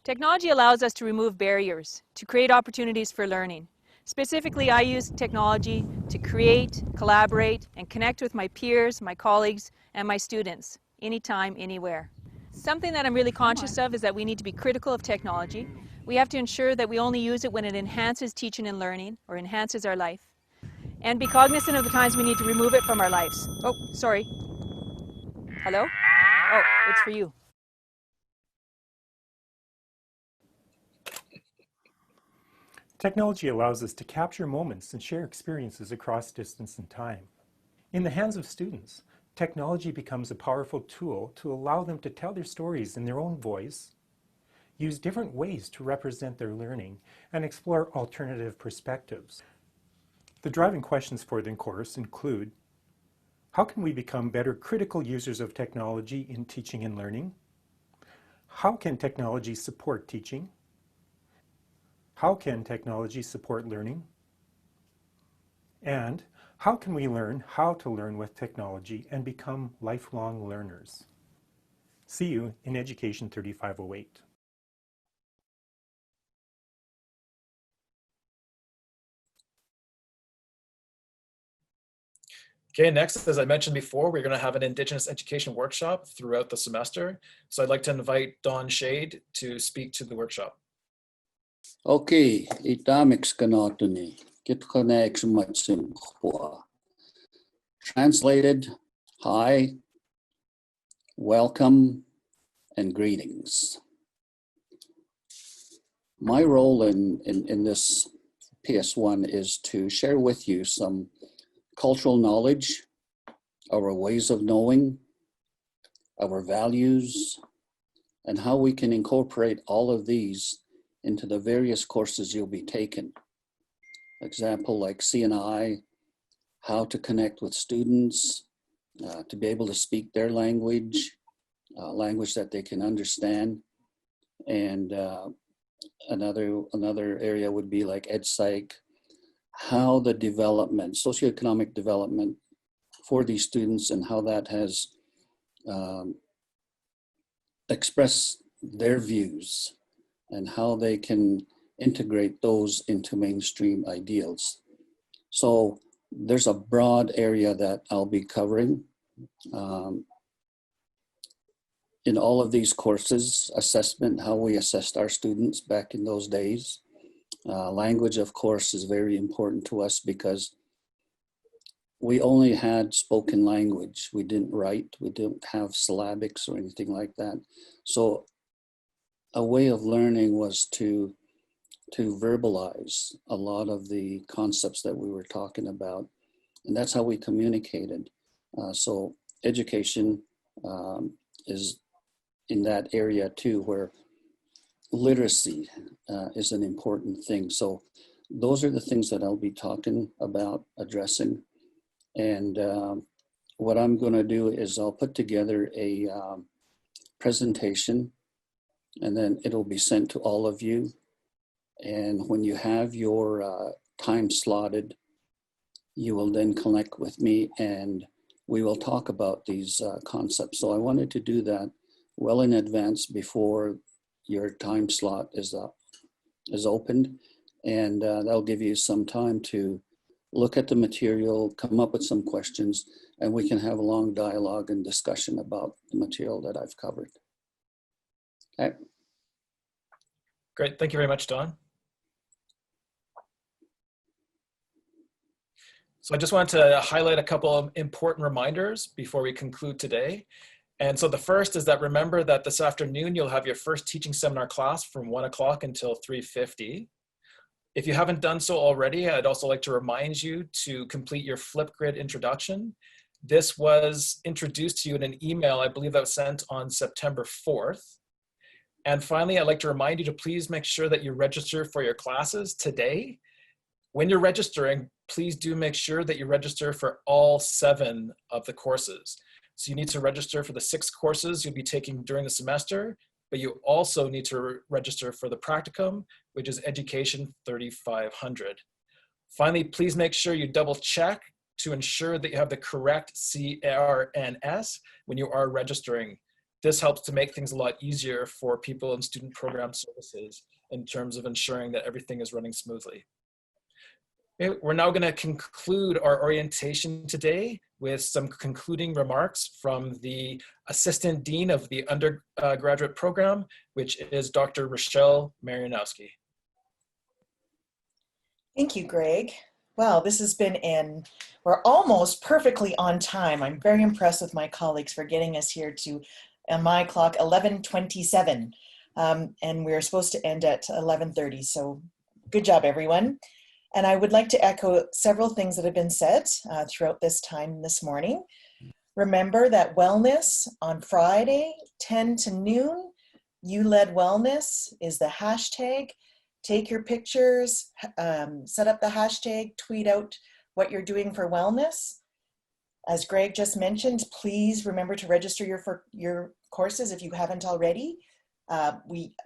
Technology allows us to remove barriers, to create opportunities for learning. Specifically, I use technology to create, collaborate, and connect with my peers, my colleagues, and my students, anytime, anywhere. Something that I'm really conscious of is that we need to be critical of technology. We have to ensure that we only use it when it enhances teaching and learning, or enhances our life. And be cognizant of the times we need to remove it from our lives. Oh, sorry. Hello? Oh, it's for you. Technology allows us to capture moments and share experiences across distance and time. In the hands of students, technology becomes a powerful tool to allow them to tell their stories in their own voice, use different ways to represent their learning, and explore alternative perspectives. The driving questions for the course include: how can we become better critical users of technology in teaching and learning? How can technology support teaching? How can technology support learning? And how can we learn how to learn with technology and become lifelong learners? See you in Education 3508. Okay, next, as I mentioned before, we're going to have an Indigenous education workshop throughout the semester. So I'd like to invite Don Shade to speak to the workshop. Okay, itamix kanatuni, kitkanex matsimhua. Translated, hi, welcome, and greetings. My role in this PS1 is to share with you some cultural knowledge, our ways of knowing, our values, and how we can incorporate all of these into the various courses you'll be taking. Example like C&I, how to connect with students, to be able to speak their language, language that they can understand. And another area would be like EdPsych, how the development, socioeconomic development for these students and how that has expressed their views and how they can integrate those into mainstream ideals. So there's a broad area that I'll be covering. In all of these courses, assessment, how we assessed our students back in those days. Language, of course, is very important to us because we only had spoken language. We didn't write, we didn't have syllabics or anything like that. So a way of learning was to verbalize a lot of the concepts that we were talking about. And that's how we communicated. So education is in that area too, where literacy is an important thing. So those are the things that I'll be talking about, addressing. And what I'm going to do is I'll put together a presentation, and then it'll be sent to all of you. And when you have your time slotted, you will then connect with me and we will talk about these concepts. So I wanted to do that well in advance before your time slot is opened. And that'll give you some time to look at the material, come up with some questions, and we can have a long dialogue and discussion about the material that I've covered. Okay. Great, thank you very much, Don. So I just wanted to highlight a couple of important reminders before we conclude today. And so the first is that remember that this afternoon, you'll have your first teaching seminar class from 1 o'clock until 3:50. If you haven't done so already, I'd also like to remind you to complete your Flipgrid introduction. This was introduced to you in an email, I believe that was sent on September 4th. And finally, I'd like to remind you to please make sure that you register for your classes today. When you're registering, please do make sure that you register for all 7 of the courses. So you need to register for the 6 courses you'll be taking during the semester, but you also need to register for the practicum, which is Education 3500. Finally, please make sure you double check to ensure that you have the correct CRNS when you are registering. This helps to make things a lot easier for people in student program services in terms of ensuring that everything is running smoothly. Okay, we're now going to conclude our orientation today with some concluding remarks from the Assistant Dean of the undergraduate program, which is Dr. Rochelle Marianowski. Thank you, Greg. Well, this has been we're almost perfectly on time. I'm very impressed with my colleagues for getting us here to, on my clock, 11:27. And we're supposed to end at 11:30. So good job, everyone. And I would like to echo several things that have been said throughout this time this morning. Remember that wellness on Friday, 10 to noon, You-Led Wellness is the hashtag. Take your pictures, set up the hashtag, tweet out what you're doing for wellness. As Greg just mentioned, please remember to register for your courses if you haven't already. I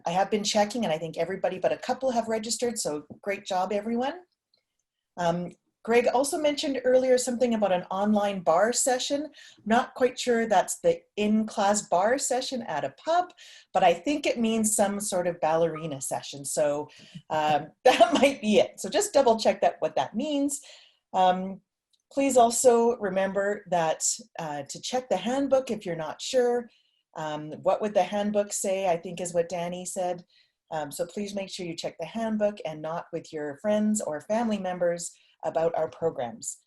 have been checking and I think everybody but a couple have registered, so great job, everyone. Greg also mentioned earlier something about an online bar session. Not quite sure that's the in-class bar session at a pub, but I think it means some sort of ballerina session. So that might be it. So just double check what that means. Please also remember that to check the handbook if you're not sure. What would the handbook say, I think is what Danny said. So please make sure you check the handbook and not with your friends or family members about our programs.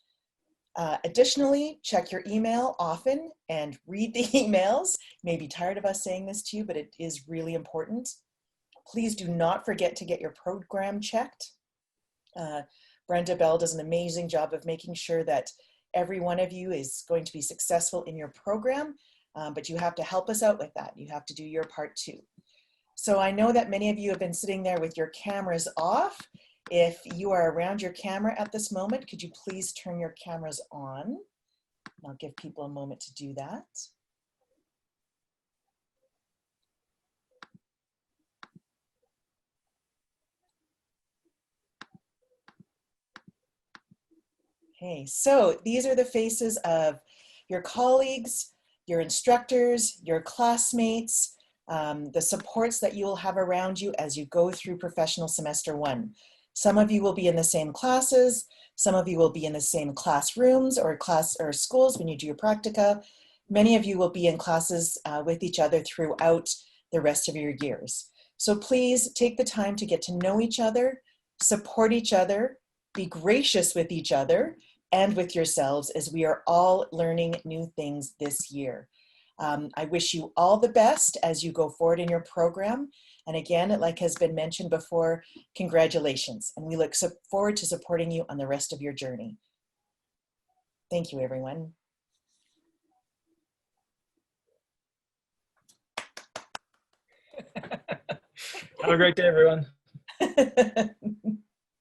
Additionally, check your email often and read the emails. You may be tired of us saying this to you, but it is really important. Please do not forget to get your program checked. Brenda Bell does an amazing job of making sure that every one of you is going to be successful in your program, but you have to help us out with that. You have to do your part too. So I know that many of you have been sitting there with your cameras off. If you are around your camera at this moment, could you please turn your cameras on? I'll give people a moment to do that. Okay, so these are the faces of your colleagues, your instructors, your classmates, the supports that you will have around you as you go through professional semester 1. Some of you will be in the same classes, some of you will be in the same classrooms or schools when you do your practica. Many of you will be in classes with each other throughout the rest of your years. So please take the time to get to know each other, support each other, be gracious with each other and with yourselves as we are all learning new things this year. I wish you all the best as you go forward in your program. And again, like has been mentioned before, congratulations. And we look forward to supporting you on the rest of your journey. Thank you, everyone. Have a great day, everyone.